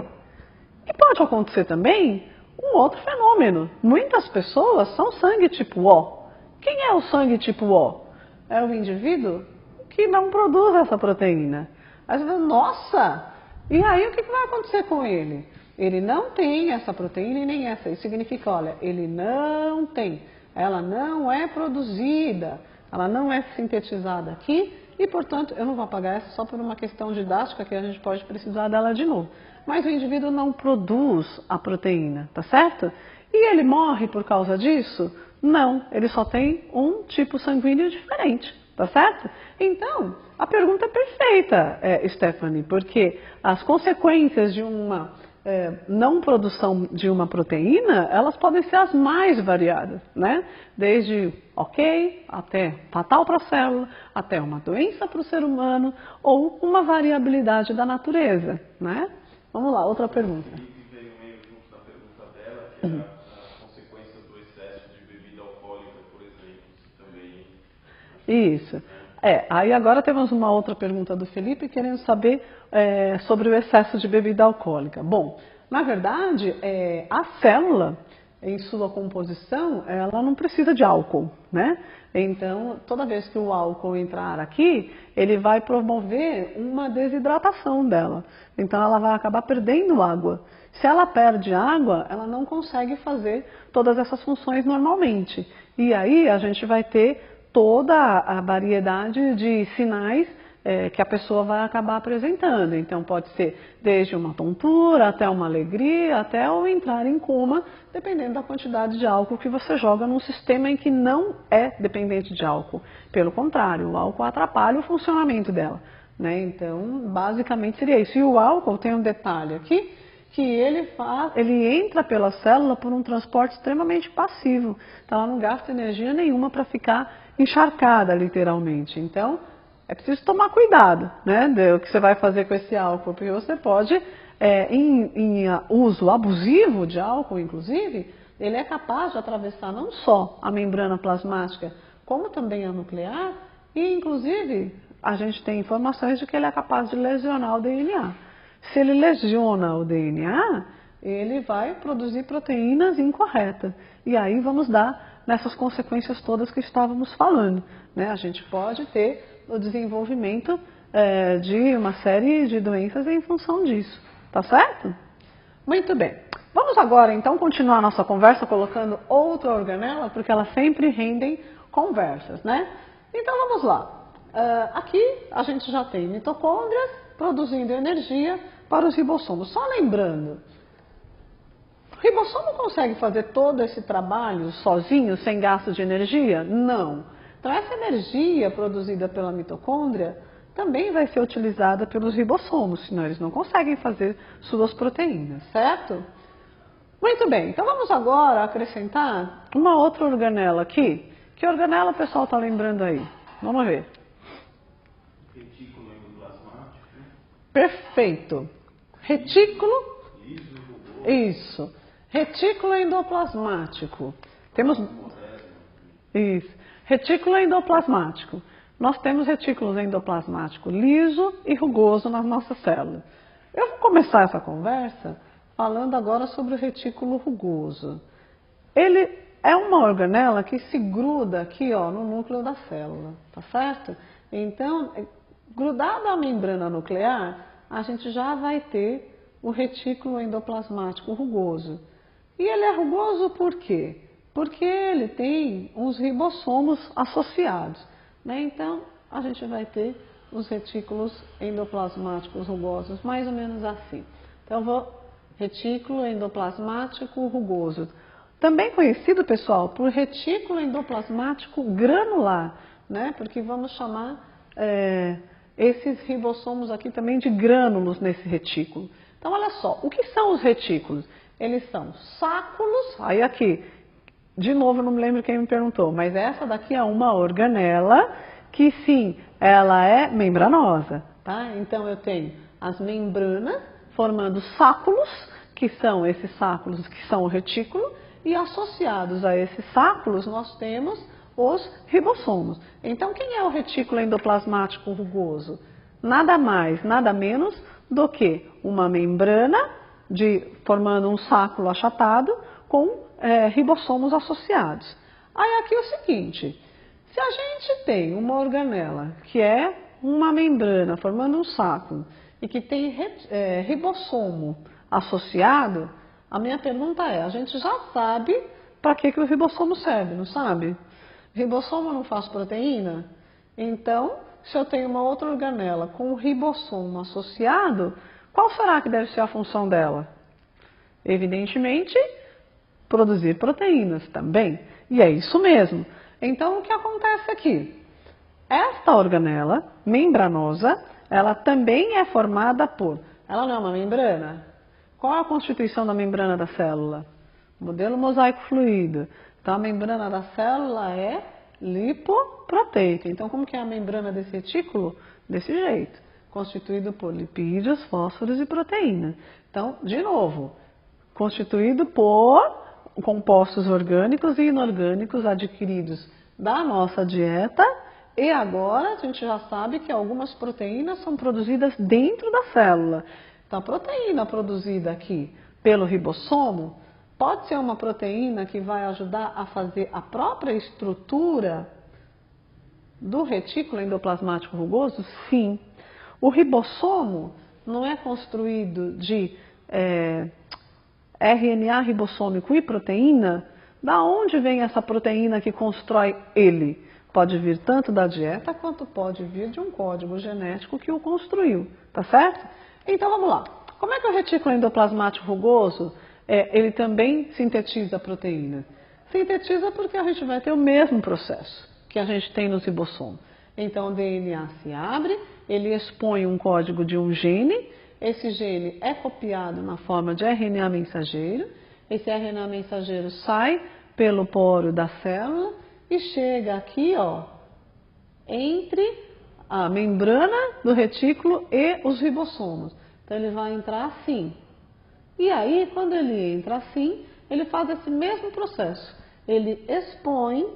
E pode acontecer também um outro fenômeno, muitas pessoas são sangue tipo O. Quem é o sangue tipo O? É o indivíduo que não produz essa proteína. Aí você fala, nossa, e aí o que vai acontecer com ele? Ele não tem essa proteína e nem essa. Isso significa, olha, ele não tem, ela não é produzida, ela não é sintetizada aqui e, portanto, eu não vou apagar essa só por uma questão didática, que a gente pode precisar dela de novo. Mas o indivíduo não produz a proteína, tá certo? E ele morre por causa disso? Não, ele só tem um tipo sanguíneo diferente, tá certo? Então, a pergunta é perfeita, Stephanie, porque as consequências de uma não produção de uma proteína, elas podem ser as mais variadas, né? Desde ok, até fatal para a célula, até uma doença para o ser humano, ou uma variabilidade da natureza, né? Vamos lá, outra pergunta. Veio meio junto da pergunta dela, que é as consequências do excesso de bebida alcoólica, por exemplo, também. Isso. Aí agora temos uma outra pergunta do Felipe querendo saber sobre o excesso de bebida alcoólica. Bom, na verdade, a célula, em sua composição, ela não precisa de álcool, né? Então, toda vez que o álcool entrar aqui, ele vai promover uma desidratação dela. Então, ela vai acabar perdendo água. Se ela perde água, ela não consegue fazer todas essas funções normalmente. E aí, a gente vai ter toda a variedade de sinais que a pessoa vai acabar apresentando. Então pode ser desde uma tontura, até uma alegria, até o entrar em coma, dependendo da quantidade de álcool que você joga num sistema em que não é dependente de álcool. Pelo contrário, o álcool atrapalha o funcionamento dela, né? Então, basicamente seria isso. E o álcool tem um detalhe aqui, que ele entra pela célula por um transporte extremamente passivo. Então ela não gasta energia nenhuma para ficar encharcada, literalmente. Então, é preciso tomar cuidado, né, do que você vai fazer com esse álcool, porque você pode, em uso abusivo de álcool, inclusive, ele é capaz de atravessar não só a membrana plasmática, como também a nuclear, e, inclusive, a gente tem informações de que ele é capaz de lesionar o DNA. Se ele lesiona o DNA, ele vai produzir proteínas incorretas. E aí vamos dar nessas consequências todas que estávamos falando, né? A gente pode ter o desenvolvimento de uma série de doenças em função disso, tá certo? Muito bem. Vamos agora então continuar nossa conversa colocando outra organela, porque elas sempre rendem conversas, né? Então vamos lá. Aqui a gente já tem mitocôndrias produzindo energia para os ribossomos. Só lembrando, o ribossomo consegue fazer todo esse trabalho sozinho, sem gasto de energia? Não. Então essa energia produzida pela mitocôndria também vai ser utilizada pelos ribossomos, senão eles não conseguem fazer suas proteínas, certo? Muito bem, então vamos agora acrescentar uma outra organela aqui. Que organela o pessoal está lembrando aí? Vamos ver. Retículo endoplasmático. Perfeito. Retículo. Isso. Retículo endoplasmático. Temos. Isso. Retículo endoplasmático. Nós temos retículos endoplasmático liso e rugoso nas nossas células. Eu vou começar essa conversa falando agora sobre o retículo rugoso. Ele é uma organela que se gruda aqui, ó, no núcleo da célula, tá certo? Então, grudado à membrana nuclear, a gente já vai ter o retículo endoplasmático rugoso. E ele é rugoso por quê? Porque ele tem uns ribossomos associados, né? Então, a gente vai ter os retículos endoplasmáticos rugosos, mais ou menos assim. Então, retículo endoplasmático rugoso. Também conhecido, pessoal, por retículo endoplasmático granular, né? Porque vamos chamar esses ribossomos aqui também de grânulos nesse retículo. Então, olha só, o que são os retículos? Eles são sáculos, aí aqui, de novo, não me lembro quem me perguntou, mas essa daqui é uma organela que sim, ela é membranosa, tá? Então eu tenho as membranas formando sáculos, que são esses sáculos que são o retículo, e associados a esses sáculos nós temos os ribossomos. Então quem é o retículo endoplasmático rugoso? Nada mais, nada menos do que uma membrana formando um sáculo achatado com ribossomos associados. Aí aqui é o seguinte, se a gente tem uma organela que é uma membrana formando um sáculo e que tem ribossomo associado, a minha pergunta é, a gente já sabe para que o ribossomo serve, não sabe? Ribossomo não faz proteína? Então, se eu tenho uma outra organela com um ribossomo associado, qual será que deve ser a função dela? Evidentemente, produzir proteínas também. E é isso mesmo. Então, o que acontece aqui? Esta organela membranosa, ela também é formada por... Ela não é uma membrana? Qual é a constituição da membrana da célula? Modelo mosaico fluido. Então, a membrana da célula é lipoproteica. Então, como que é a membrana desse retículo? Desse jeito, constituído por lipídios, fósforos e proteína. Então, de novo, constituído por compostos orgânicos e inorgânicos adquiridos da nossa dieta. E agora a gente já sabe que algumas proteínas são produzidas dentro da célula. Então, a proteína produzida aqui pelo ribossomo pode ser uma proteína que vai ajudar a fazer a própria estrutura do retículo endoplasmático rugoso? Sim. O ribossomo não é construído de RNA ribossômico e proteína? Da onde vem essa proteína que constrói ele? Pode vir tanto da dieta quanto pode vir de um código genético que o construiu, tá certo? Então vamos lá. Como é que o retículo endoplasmático rugoso ele também sintetiza proteína? Sintetiza porque a gente vai ter o mesmo processo que a gente tem nos ribossomos. Então o DNA se abre, ele expõe um código de um gene, esse gene é copiado na forma de RNA mensageiro, esse RNA mensageiro sai pelo poro da célula e chega aqui, ó, entre a membrana do retículo e os ribossomos. Então ele vai entrar assim. E aí, quando ele entra assim, ele faz esse mesmo processo. Ele expõe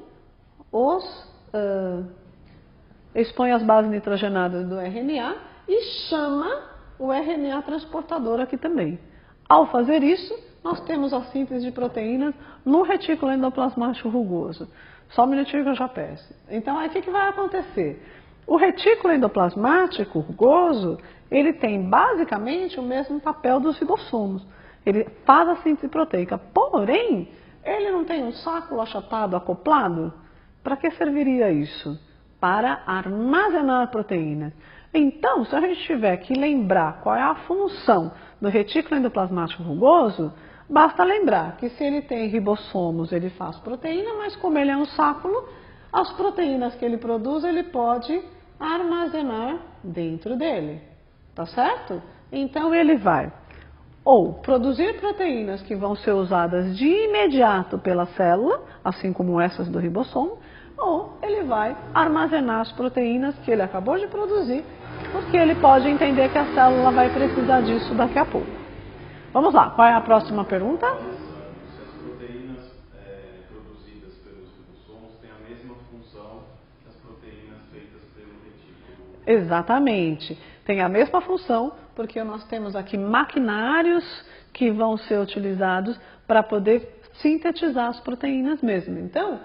as bases nitrogenadas do RNA e chama o RNA transportador aqui também. Ao fazer isso, nós temos a síntese de proteínas no retículo endoplasmático rugoso. Só um minutinho que eu já peço. Então, aí o que vai acontecer? O retículo endoplasmático rugoso, ele tem basicamente o mesmo papel dos ribossomos. Ele faz a síntese proteica, porém, ele não tem um sacro achatado acoplado? Para que serviria isso? Para armazenar proteínas. Então, se a gente tiver que lembrar qual é a função do retículo endoplasmático rugoso, basta lembrar que se ele tem ribossomos, ele faz proteína, mas como ele é um sáculo, as proteínas que ele produz, ele pode armazenar dentro dele. Tá certo? Então, ele vai ou produzir proteínas que vão ser usadas de imediato pela célula, assim como essas do ribossomo, ou ele vai armazenar as proteínas que ele acabou de produzir, porque ele pode entender que a célula vai precisar disso daqui a pouco. Vamos lá, qual é a próxima pergunta? Se as proteínas produzidas pelos ribossomos têm a mesma função que as proteínas feitas pelo retículo. Exatamente, tem a mesma função, porque nós temos aqui maquinários que vão ser utilizados para poder sintetizar as proteínas mesmo. Então,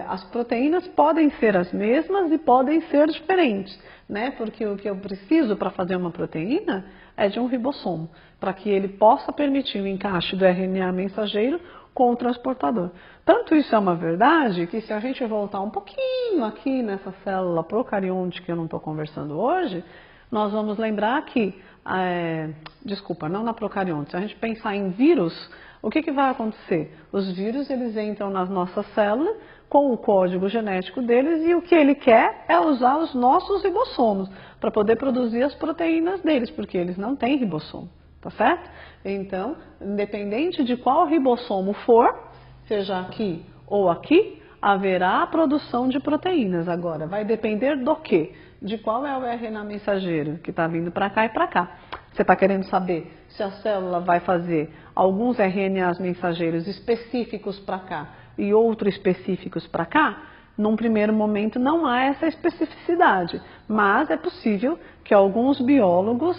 as proteínas podem ser as mesmas e podem ser diferentes, né? Porque o que eu preciso para fazer uma proteína é de um ribossomo, para que ele possa permitir o encaixe do RNA mensageiro com o transportador. Tanto isso é uma verdade que se a gente voltar um pouquinho aqui nessa célula procarionte que eu não estou conversando hoje, nós vamos lembrar que, desculpa, não na procarionte, se a gente pensar em vírus, o que vai acontecer? Os vírus eles entram nas nossas células com o código genético deles e o que ele quer é usar os nossos ribossomos para poder produzir as proteínas deles, porque eles não têm ribossomo, tá certo? Então, independente de qual ribossomo for, seja aqui ou aqui, haverá a produção de proteínas. Agora, vai depender do quê? De qual é o RNA mensageiro que está vindo para cá e para cá. Você está querendo saber se a célula vai fazer alguns RNAs mensageiros específicos para cá e outros específicos para cá? Num primeiro momento não há essa especificidade, mas é possível que alguns biólogos,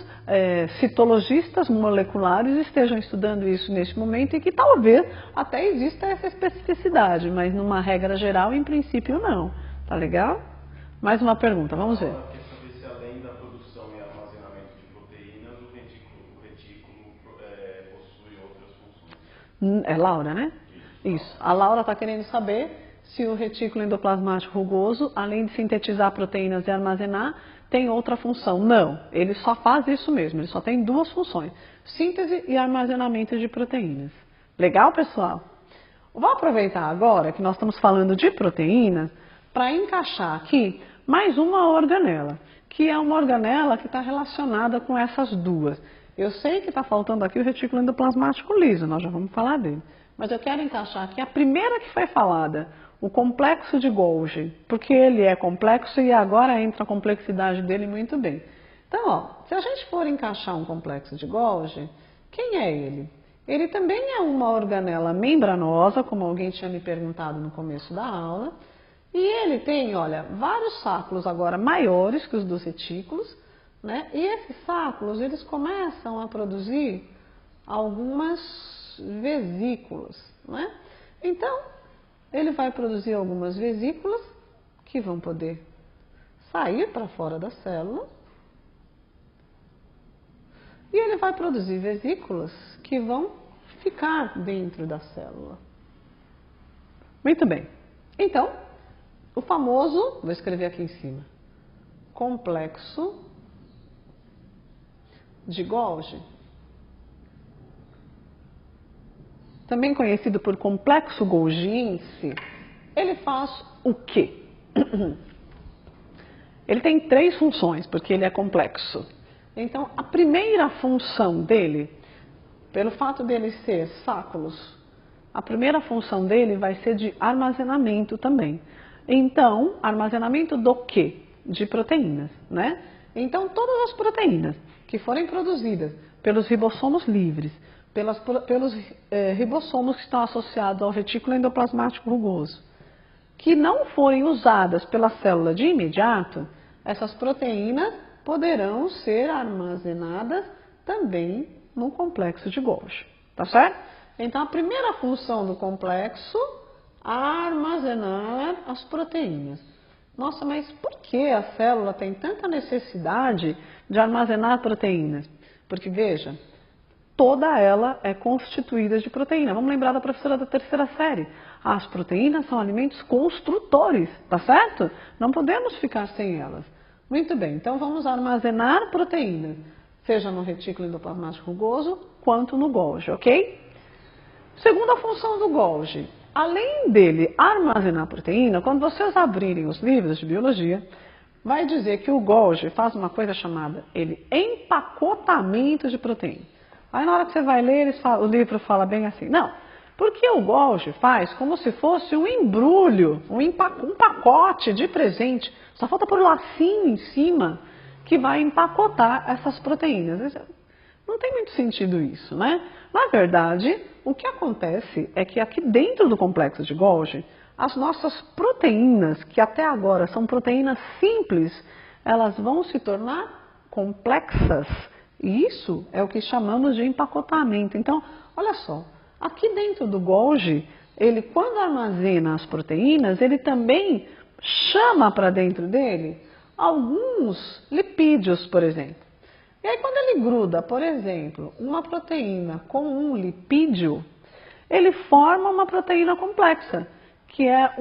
citologistas moleculares estejam estudando isso neste momento e que talvez até exista essa especificidade, mas numa regra geral, em princípio, não. Tá legal? Mais uma pergunta, vamos ver. Quer saber se além da produção e armazenamento de proteínas, o retículo possui outras funções? É Laura, né? Isso. A Laura está querendo saber se o retículo endoplasmático rugoso, além de sintetizar proteínas e armazenar, tem outra função. Não, ele só faz isso mesmo, ele só tem duas funções, síntese e armazenamento de proteínas. Legal, pessoal? Vou aproveitar agora que nós estamos falando de proteínas para encaixar aqui mais uma organela, que é uma organela que está relacionada com essas duas. Eu sei que está faltando aqui o retículo endoplasmático liso, nós já vamos falar dele. Mas eu quero encaixar aqui a primeira que foi falada, o complexo de Golgi, porque ele é complexo e agora entra a complexidade dele muito bem. Então, ó, se a gente for encaixar um complexo de Golgi, quem é ele? Ele também é uma organela membranosa, como alguém tinha me perguntado no começo da aula, e ele tem, olha, vários sáculos agora maiores que os dos retículos, né? E esses sáculos, eles começam a produzir algumas vesículas, né? Então, ele vai produzir algumas vesículas que vão poder sair para fora da célula e ele vai produzir vesículas que vão ficar dentro da célula. Muito bem. Então, o famoso, vou escrever aqui em cima, complexo de Golgi, também conhecido por complexo golgiense, ele faz o quê? Ele tem três funções, porque ele é complexo. Então, a primeira função dele, pelo fato dele ser sáculos, a primeira função dele vai ser de armazenamento também. Então, armazenamento do quê? De proteínas, né? Então, todas as proteínas que forem produzidas pelos ribossomos livres, pelos ribossomos que estão associados ao retículo endoplasmático rugoso, que não forem usadas pela célula de imediato, essas proteínas poderão ser armazenadas também no complexo de Golgi, tá certo? Então, a primeira função do complexo é armazenar as proteínas. Nossa, mas por que a célula tem tanta necessidade de armazenar proteínas? Porque, veja, toda ela é constituída de proteína. Vamos lembrar da professora da terceira série. As proteínas são alimentos construtores, tá certo? Não podemos ficar sem elas. Muito bem, então vamos armazenar proteínas, seja no retículo endoplasmático rugoso, quanto no Golgi, ok? Segunda função do Golgi, além dele armazenar proteína, quando vocês abrirem os livros de biologia, vai dizer que o Golgi faz uma coisa chamada empacotamento de proteína. Aí na hora que você vai ler, o livro fala bem assim, não, porque o Golgi faz como se fosse um embrulho, um pacote de presente, só falta pôr o lacinho em cima que vai empacotar essas proteínas. Não tem muito sentido isso, né? Na verdade, o que acontece é que aqui dentro do complexo de Golgi, as nossas proteínas, que até agora são proteínas simples, elas vão se tornar complexas. E isso é o que chamamos de empacotamento. Então, olha só, aqui dentro do Golgi, ele quando armazena as proteínas, ele também chama para dentro dele alguns lipídios, por exemplo. E aí quando ele gruda, por exemplo, uma proteína com um lipídio, ele forma uma proteína complexa, que é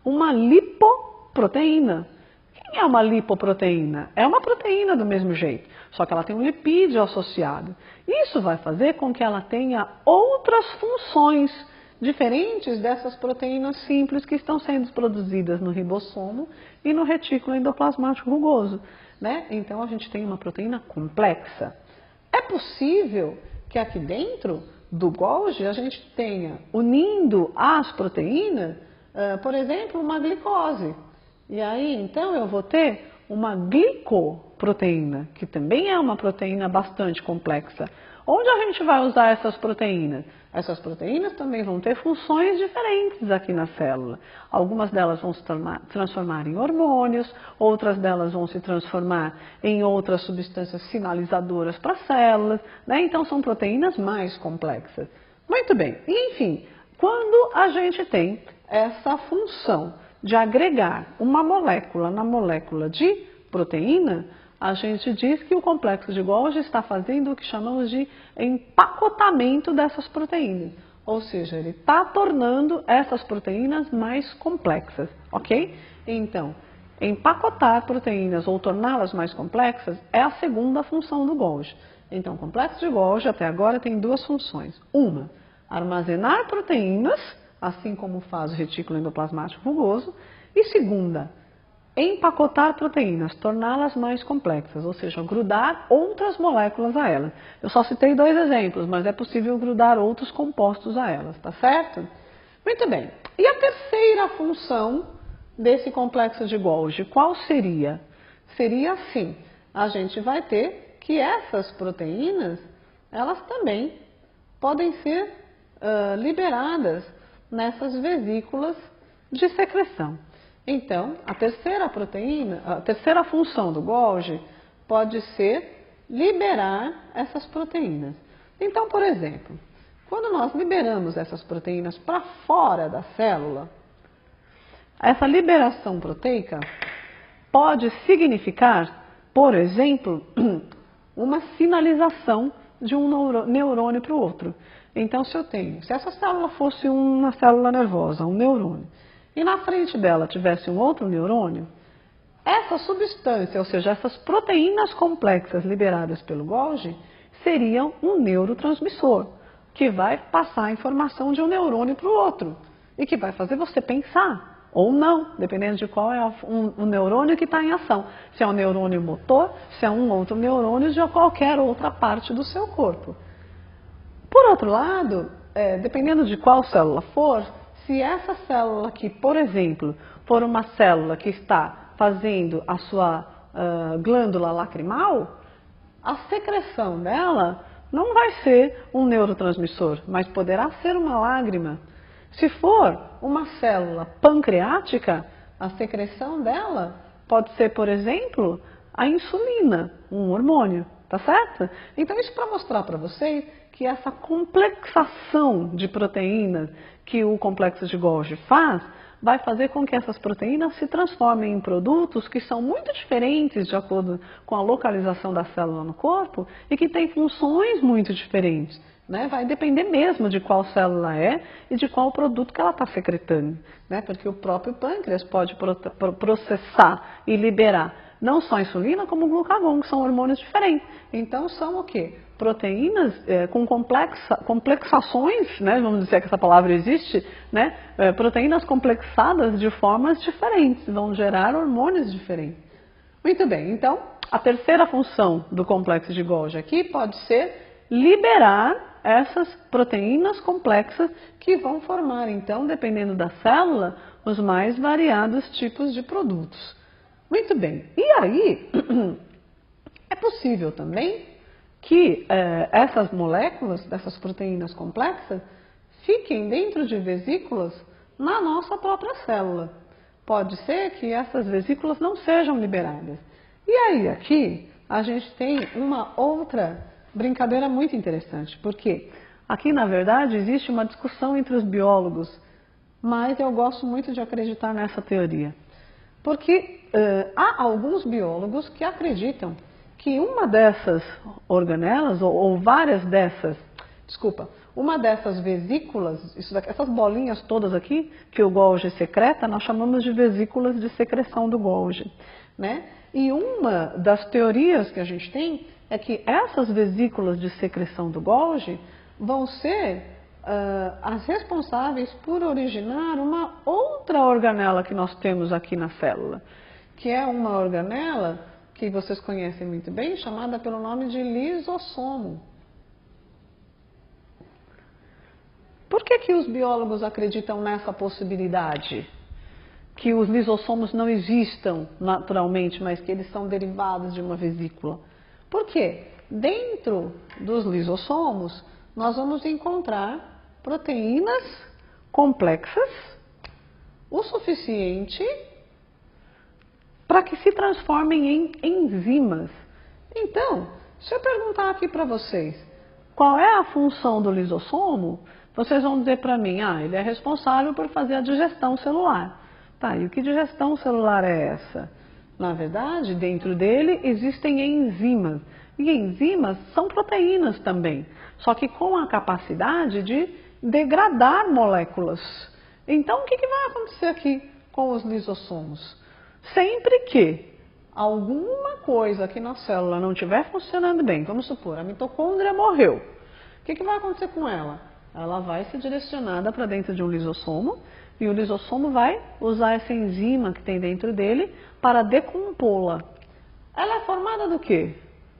uma lipoproteína. Quem é uma lipoproteína? É uma proteína do mesmo jeito, só que ela tem um lipídio associado. Isso vai fazer com que ela tenha outras funções diferentes dessas proteínas simples que estão sendo produzidas no ribossomo e no retículo endoplasmático rugoso, né? Então a gente tem uma proteína complexa. É possível que aqui dentro do Golgi a gente tenha, unindo as proteínas, por exemplo, uma glicose. E aí, então, eu vou ter uma glicoproteína, que também é uma proteína bastante complexa. Onde a gente vai usar essas proteínas? Essas proteínas também vão ter funções diferentes aqui na célula. Algumas delas vão se transformar em hormônios, outras delas vão se transformar em outras substâncias sinalizadoras para as células, né? Então, são proteínas mais complexas. Muito bem, enfim, quando a gente tem essa função de agregar uma molécula na molécula de proteína, a gente diz que o complexo de Golgi está fazendo o que chamamos de empacotamento dessas proteínas. Ou seja, ele está tornando essas proteínas mais complexas, ok? Então, empacotar proteínas ou torná-las mais complexas é a segunda função do Golgi. Então, o complexo de Golgi até agora tem duas funções. Uma, armazenar proteínas, assim como faz o retículo endoplasmático rugoso. E segunda, empacotar proteínas, torná-las mais complexas, ou seja, grudar outras moléculas a elas. Eu só citei dois exemplos, mas é possível grudar outros compostos a elas, tá certo? Muito bem. E a terceira função desse complexo de Golgi, qual seria? Seria assim, a gente vai ter que essas proteínas, elas também podem ser liberadas nessas vesículas de secreção. Então, a terceira função do Golgi pode ser liberar essas proteínas. Então, por exemplo, quando nós liberamos essas proteínas para fora da célula, essa liberação proteica pode significar, por exemplo, uma sinalização de um neurônio para o outro. Então, se essa célula fosse uma célula nervosa, um neurônio, e na frente dela tivesse um outro neurônio, essa substância, ou seja, essas proteínas complexas liberadas pelo Golgi, seriam um neurotransmissor, que vai passar a informação de um neurônio para o outro, e que vai fazer você pensar, ou não, dependendo de qual é o neurônio que está em ação. Se é um neurônio motor, se é um outro neurônio de qualquer outra parte do seu corpo. Por outro lado, dependendo de qual célula for, se essa célula aqui, por exemplo, for uma célula que está fazendo a sua glândula lacrimal, a secreção dela não vai ser um neurotransmissor, mas poderá ser uma lágrima. Se for uma célula pancreática, a secreção dela pode ser, por exemplo, a insulina, um hormônio, tá certo? Então, isso para mostrar para vocês que essa complexação de proteínas que o complexo de Golgi faz, vai fazer com que essas proteínas se transformem em produtos que são muito diferentes de acordo com a localização da célula no corpo e que têm funções muito diferentes. Né? Vai depender mesmo de qual célula é e de qual produto que ela está secretando. Né? Porque o próprio pâncreas pode processar e liberar não só a insulina, como o glucagon, que são hormônios diferentes. Então, são o quê? Proteínas com complexações, né? Vamos dizer que essa palavra existe, né? Proteínas complexadas de formas diferentes, vão gerar hormônios diferentes. Muito bem, então, a terceira função do complexo de Golgi aqui pode ser liberar essas proteínas complexas que vão formar, então, dependendo da célula, os mais variados tipos de produtos. Muito bem, e aí é possível também que essas moléculas, dessas proteínas complexas, fiquem dentro de vesículas na nossa própria célula. Pode ser que essas vesículas não sejam liberadas. E aí aqui a gente tem uma outra brincadeira muito interessante, porque aqui na verdade existe uma discussão entre os biólogos, mas eu gosto muito de acreditar nessa teoria. Porque há alguns biólogos que acreditam que uma dessas organelas, ou várias dessas, uma dessas vesículas, essas bolinhas todas aqui que o Golgi secreta, nós chamamos de vesículas de secreção do Golgi. Né? E uma das teorias que a gente tem é que essas vesículas de secreção do Golgi vão ser as responsáveis por originar uma outra organela que nós temos aqui na célula, que é uma organela que vocês conhecem muito bem, chamada pelo nome de lisossomo. Por que os biólogos acreditam nessa possibilidade? Que os lisossomos não existam naturalmente, mas que eles são derivados de uma vesícula. Por quê? Dentro dos lisossomos, nós vamos encontrar proteínas complexas o suficiente para que se transformem em enzimas. Então, se eu perguntar aqui para vocês, qual é a função do lisossomo, vocês vão dizer para mim, ele é responsável por fazer a digestão celular. Tá, e que digestão celular é essa? Na verdade, dentro dele existem enzimas. E enzimas são proteínas também, só que com a capacidade de degradar moléculas. Então, o que vai acontecer aqui com os lisossomos? Sempre que alguma coisa aqui na célula não estiver funcionando bem, vamos supor, a mitocôndria morreu, o que vai acontecer com ela? Ela vai ser direcionada para dentro de um lisossomo e o lisossomo vai usar essa enzima que tem dentro dele para decompô-la. Ela é formada do quê?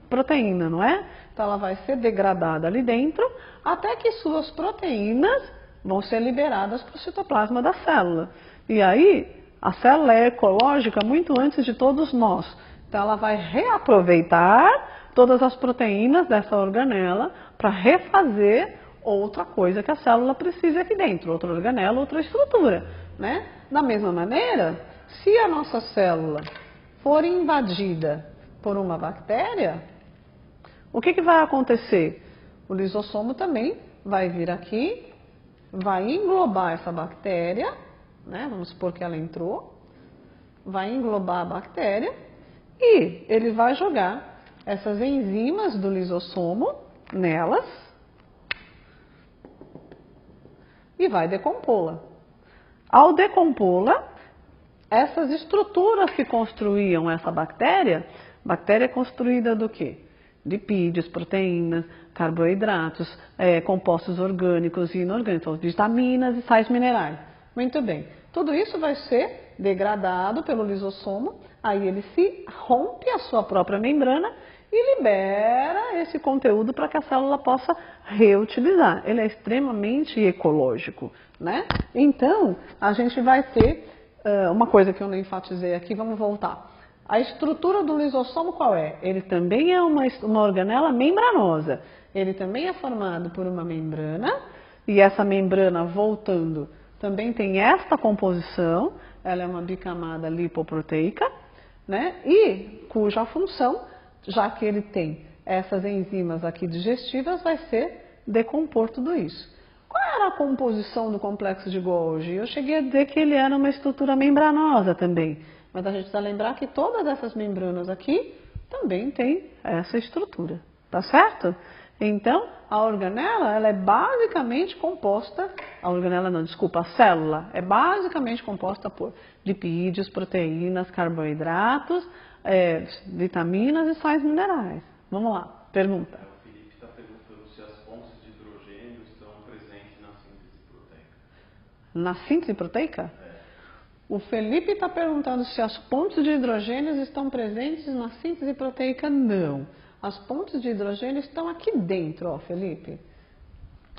Proteína, não é? Então ela vai ser degradada ali dentro até que suas proteínas vão ser liberadas para o citoplasma da célula. E aí a célula é ecológica muito antes de todos nós. Então ela vai reaproveitar todas as proteínas dessa organela para refazer outra coisa que a célula precisa aqui dentro, outra organela, outra estrutura, né? Da mesma maneira, se a nossa célula for invadida por uma bactéria, o que vai acontecer? O lisossomo também vai vir aqui, vai englobar essa bactéria, né? Vamos supor que ela entrou, vai englobar a bactéria e ele vai jogar essas enzimas do lisossomo nelas e vai decompô-la. Ao decompô-la, essas estruturas que construíam essa bactéria é construída do quê? Lipídios, proteínas, carboidratos, compostos orgânicos e inorgânicos, vitaminas e sais minerais. Muito bem. Tudo isso vai ser degradado pelo lisossomo, aí ele se rompe a sua própria membrana e libera esse conteúdo para que a célula possa reutilizar. Ele é extremamente ecológico, né? Então, a gente vai ter uma coisa que eu não enfatizei aqui, vamos voltar. A estrutura do lisossomo qual é? Ele também é uma organela membranosa. Ele também é formado por uma membrana e essa membrana, voltando, também tem esta composição. Ela é uma bicamada lipoproteica, né? E cuja função, já que ele tem essas enzimas aqui digestivas, vai ser decompor tudo isso. Qual era a composição do complexo de Golgi? Eu cheguei a dizer que ele era uma estrutura membranosa também, mas a gente precisa lembrar que todas essas membranas aqui também têm essa estrutura, tá certo? Então, a organela, ela é basicamente composta, a célula é basicamente composta por lipídios, proteínas, carboidratos, vitaminas e sais minerais. Vamos lá, pergunta. O Felipe está perguntando se as pontes de hidrogênio estão presentes na síntese proteica. Na síntese proteica? O Felipe está perguntando se as pontes de hidrogênio estão presentes na síntese proteica. Não. As pontes de hidrogênio estão aqui dentro, ó, Felipe.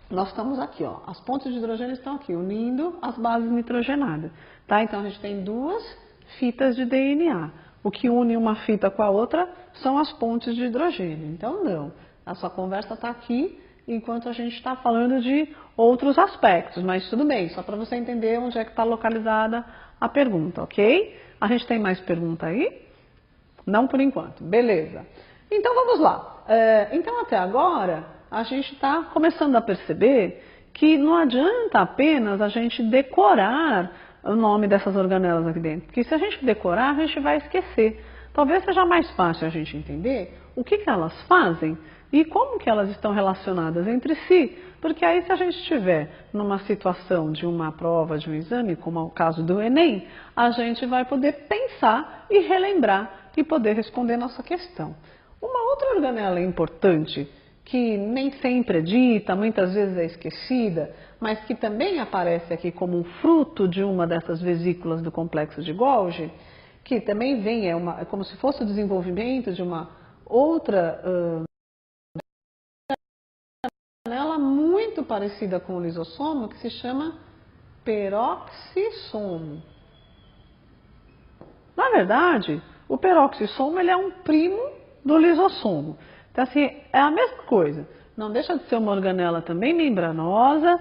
Nós estamos aqui, ó. As pontes de hidrogênio estão aqui, unindo as bases nitrogenadas. Tá? Então a gente tem duas fitas de DNA. O que une uma fita com a outra são as pontes de hidrogênio. Então não. A sua conversa está aqui enquanto a gente está falando de outros aspectos. Mas tudo bem, só para você entender onde é que está localizada a pergunta, ok? A gente tem mais pergunta aí? Não por enquanto. Beleza. Então vamos lá. Então até agora a gente está começando a perceber que não adianta apenas a gente decorar o nome dessas organelas aqui dentro, porque se a gente decorar a gente vai esquecer. Talvez seja mais fácil a gente entender o que elas fazem e como que elas estão relacionadas entre si, porque aí se a gente estiver numa situação de uma prova, de um exame, como é o caso do Enem, a gente vai poder pensar e relembrar e poder responder nossa questão. Uma outra organela importante, que nem sempre é dita, muitas vezes é esquecida, mas que também aparece aqui como um fruto de uma dessas vesículas do complexo de Golgi, que também vem, é como se fosse o desenvolvimento de uma outra organela muito parecida com o lisossomo, que se chama peroxissomo. Na verdade, o peroxissomo ele é um primo do lisossomo. Então, assim, é a mesma coisa. Não deixa de ser uma organela também membranosa,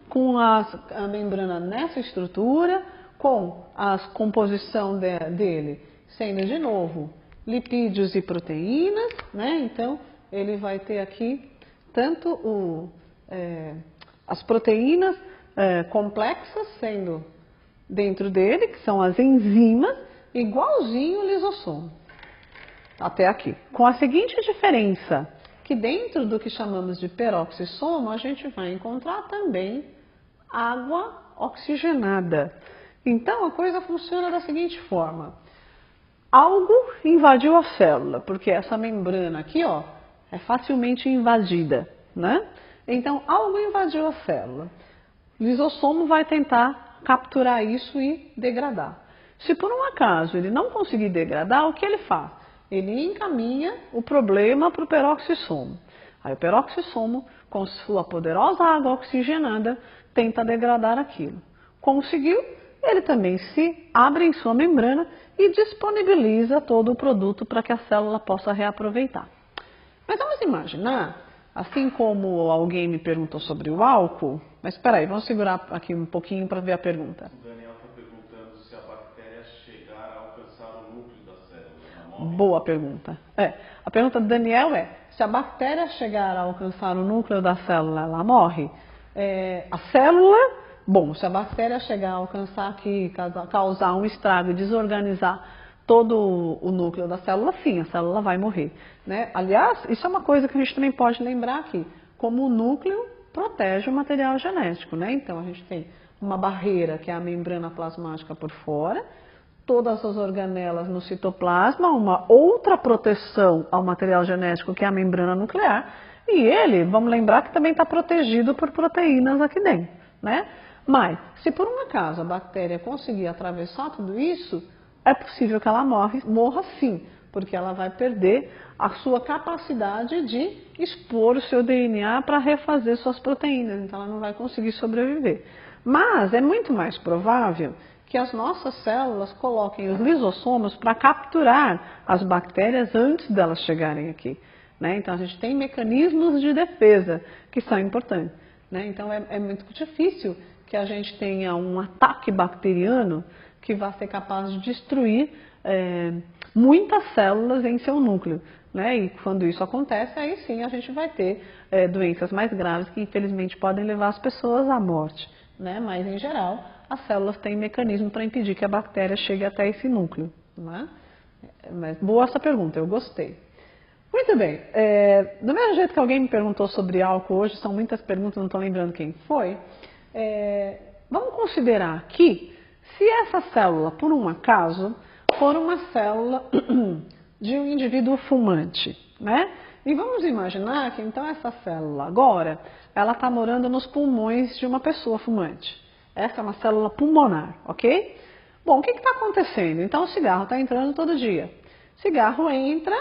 com a membrana nessa estrutura, com a composição dele sendo, de novo, lipídios e proteínas, né? Então, ele vai ter aqui tanto as proteínas complexas sendo dentro dele, que são as enzimas, igualzinho o lisossomo. Até aqui. Com a seguinte diferença, que dentro do que chamamos de peroxissomo, a gente vai encontrar também água oxigenada. Então, a coisa funciona da seguinte forma. Algo invadiu a célula, porque essa membrana aqui, ó, é facilmente invadida, né? Então, algo invadiu a célula. O lisossomo vai tentar capturar isso e degradar. Se por um acaso ele não conseguir degradar, o que ele faz? Ele encaminha o problema para o peroxissomo. Aí o peroxissomo, com sua poderosa água oxigenada, tenta degradar aquilo. Conseguiu, ele também se abre em sua membrana e disponibiliza todo o produto para que a célula possa reaproveitar. Mas vamos imaginar, assim como alguém me perguntou sobre o álcool, mas espera aí, vamos segurar aqui um pouquinho para ver a pergunta. O Daniel está perguntando se a bactéria chegar a alcançar o núcleo da célula, ela morre? Boa pergunta. A pergunta do Daniel é, se a bactéria chegar a alcançar o núcleo da célula, ela morre? A célula, bom, se a bactéria chegar a alcançar aqui, causar um estrago e desorganizar todo o núcleo da célula, sim, a célula vai morrer, né? Aliás, isso é uma coisa que a gente também pode lembrar aqui, como o núcleo protege o material genético, né? Então, a gente tem uma barreira, que é a membrana plasmática por fora, todas as organelas no citoplasma, uma outra proteção ao material genético, que é a membrana nuclear, e ele, vamos lembrar que também está protegido por proteínas aqui dentro, né? Mas, se por um acaso a bactéria conseguir atravessar tudo isso, é possível que ela morra sim, porque ela vai perder a sua capacidade de expor o seu DNA para refazer suas proteínas, então ela não vai conseguir sobreviver. Mas é muito mais provável que as nossas células coloquem os lisossomos para capturar as bactérias antes delas chegarem aqui, né? Então a gente tem mecanismos de defesa que são importantes, né? Então é muito difícil que a gente tenha um ataque bacteriano que vai ser capaz de destruir muitas células em seu núcleo, né? E quando isso acontece, aí sim a gente vai ter doenças mais graves que infelizmente podem levar as pessoas à morte, né? Mas em geral, as células têm mecanismo para impedir que a bactéria chegue até esse núcleo, né? Mas boa essa pergunta, eu gostei. Muito bem, do mesmo jeito que alguém me perguntou sobre álcool hoje, são muitas perguntas, não estou lembrando quem foi, vamos considerar aqui, se essa célula, por um acaso, for uma célula de um indivíduo fumante, né? E vamos imaginar que então essa célula agora, ela está morando nos pulmões de uma pessoa fumante. Essa é uma célula pulmonar, ok? Bom, o que está acontecendo? Então o cigarro está entrando todo dia. Cigarro entra,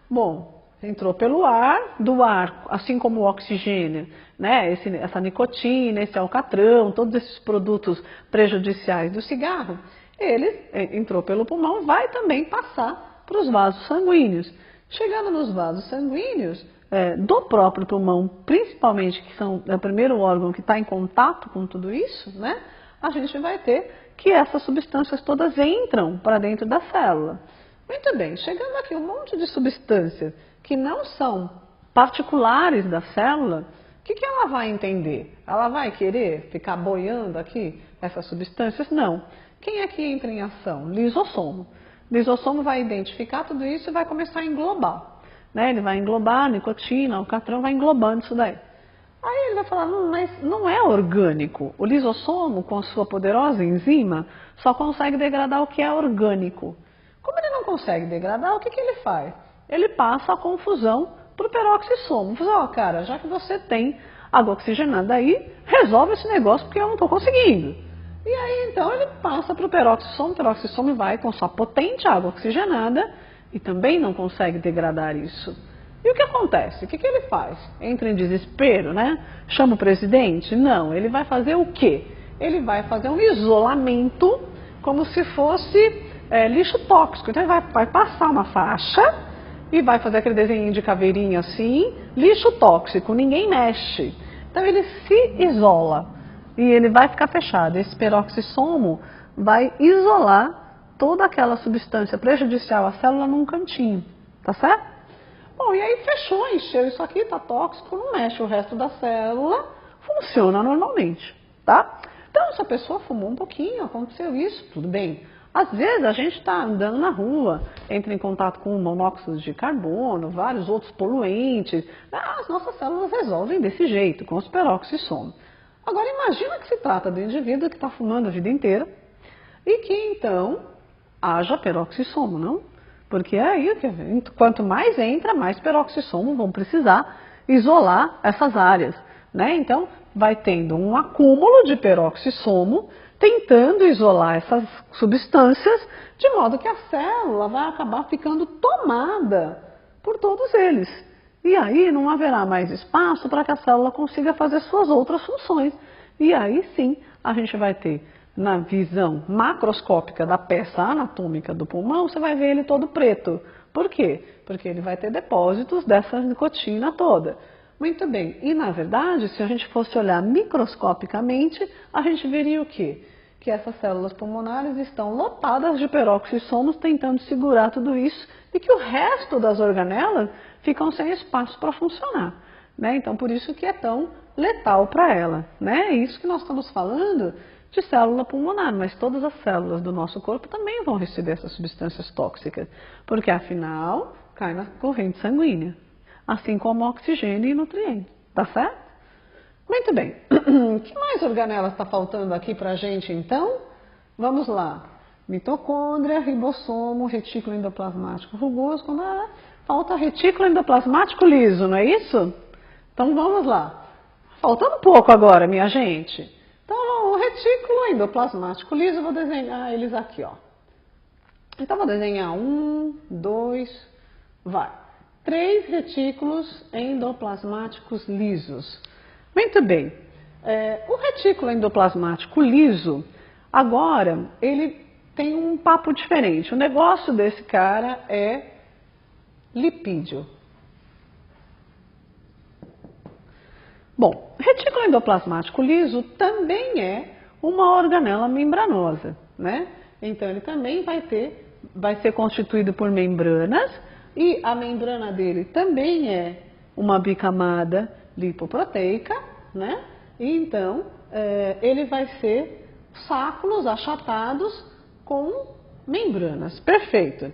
bom, entrou pelo ar, do ar, assim como o oxigênio, né? Essa nicotina, esse alcatrão, todos esses produtos prejudiciais do cigarro, ele entrou pelo pulmão, vai também passar para os vasos sanguíneos. Chegando nos vasos sanguíneos do próprio pulmão, principalmente, que são o primeiro órgão que está em contato com tudo isso, né? A gente vai ter que essas substâncias todas entram para dentro da célula. Muito bem, chegando aqui um monte de substâncias que não são particulares da célula, o que ela vai entender? Ela vai querer ficar boiando aqui essas substâncias? Não. Quem é que entra em ação? Lisossomo. Lisossomo vai identificar tudo isso e vai começar a englobar, né? Ele vai englobar a nicotina, o alcatrão, vai englobando isso daí. Aí ele vai falar, mas não é orgânico. O lisossomo, com a sua poderosa enzima, só consegue degradar o que é orgânico. Como ele não consegue degradar, o que ele faz? Ele passa a confusão para o peroxissomo. Fala, cara, já que você tem água oxigenada aí, resolve esse negócio porque eu não estou conseguindo. E aí então ele passa para o peroxissomo vai com sua potente água oxigenada e também não consegue degradar isso. E o que acontece? O que ele faz? Entra em desespero, né? Chama o presidente? Não, ele vai fazer o quê? Ele vai fazer um isolamento como se fosse lixo tóxico. Então ele vai passar uma faixa e vai fazer aquele desenho de caveirinha assim, lixo tóxico, ninguém mexe. Então ele se isola e ele vai ficar fechado. Esse peroxissomo vai isolar toda aquela substância prejudicial à célula num cantinho, tá certo? Bom, e aí fechou, encheu isso aqui, tá tóxico, não mexe o resto da célula, funciona normalmente, tá? Então, se a pessoa fumou um pouquinho, aconteceu isso, tudo bem. Às vezes a gente está andando na rua, entra em contato com monóxido de carbono, vários outros poluentes. As nossas células resolvem desse jeito, com os peroxissomos. Agora imagina que se trata do indivíduo que está fumando a vida inteira e que então haja peroxissomo, não? Porque é aí que quanto mais entra, mais peroxissomos vão precisar isolar essas áreas, né? Então vai tendo um acúmulo de peroxissomo tentando isolar essas substâncias, de modo que a célula vai acabar ficando tomada por todos eles. E aí não haverá mais espaço para que a célula consiga fazer suas outras funções. E aí sim a gente vai ter, na visão macroscópica da peça anatômica do pulmão, você vai ver ele todo preto. Por quê? Porque ele vai ter depósitos dessa nicotina toda. Muito bem, e na verdade, se a gente fosse olhar microscopicamente, a gente veria o quê? Que essas células pulmonares estão lotadas de peroxissomos tentando segurar tudo isso e que o resto das organelas ficam sem espaço para funcionar, né? Então, por isso que é tão letal para ela, né? É isso que nós estamos falando de célula pulmonar, mas todas as células do nosso corpo também vão receber essas substâncias tóxicas, porque afinal cai na corrente sanguínea. Assim como oxigênio e nutrientes, tá certo? Muito bem. Que mais organela está faltando aqui para a gente, então? Vamos lá. Mitocôndria, ribossomo, retículo endoplasmático rugoso. Falta retículo endoplasmático liso, não é isso? Então vamos lá. Faltando pouco agora, minha gente. Então, o retículo endoplasmático liso, eu vou desenhar eles aqui, ó. Então, vou desenhar 1, 2, vai. 3 retículos endoplasmáticos lisos. Muito bem. O retículo endoplasmático liso, agora, ele tem um papo diferente. O negócio desse cara é lipídio. Bom, retículo endoplasmático liso também é uma organela membranosa, né? Então, ele também vai ser constituído por membranas. E a membrana dele também é uma bicamada lipoproteica, né? E então, ele vai ser sacos achatados com membranas. Perfeito.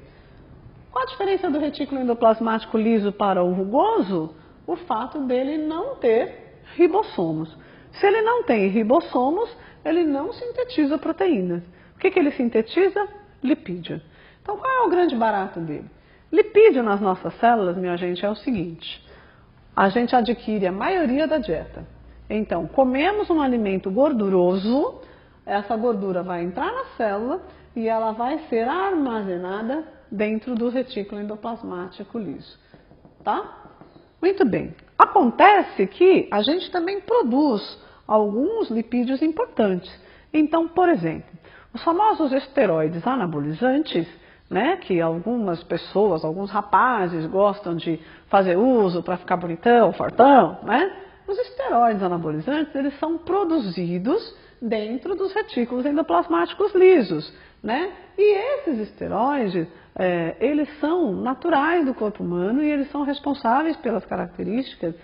Qual a diferença do retículo endoplasmático liso para o rugoso? O fato dele não ter ribossomos. Se ele não tem ribossomos, ele não sintetiza proteínas. O que ele sintetiza? Lipídio. Então, qual é o grande barato dele? Lipídio nas nossas células, minha gente, é o seguinte: a gente adquire a maioria da dieta. Então, comemos um alimento gorduroso, essa gordura vai entrar na célula e ela vai ser armazenada dentro do retículo endoplasmático liso. Tá? Muito bem. Acontece que a gente também produz alguns lipídios importantes. Então, por exemplo, os famosos esteroides anabolizantes, né, que algumas pessoas, alguns rapazes gostam de fazer uso para ficar bonitão, fortão, né? Os esteroides anabolizantes, eles são produzidos dentro dos retículos endoplasmáticos lisos, né? E esses esteroides, eles são naturais do corpo humano e eles são responsáveis pelas características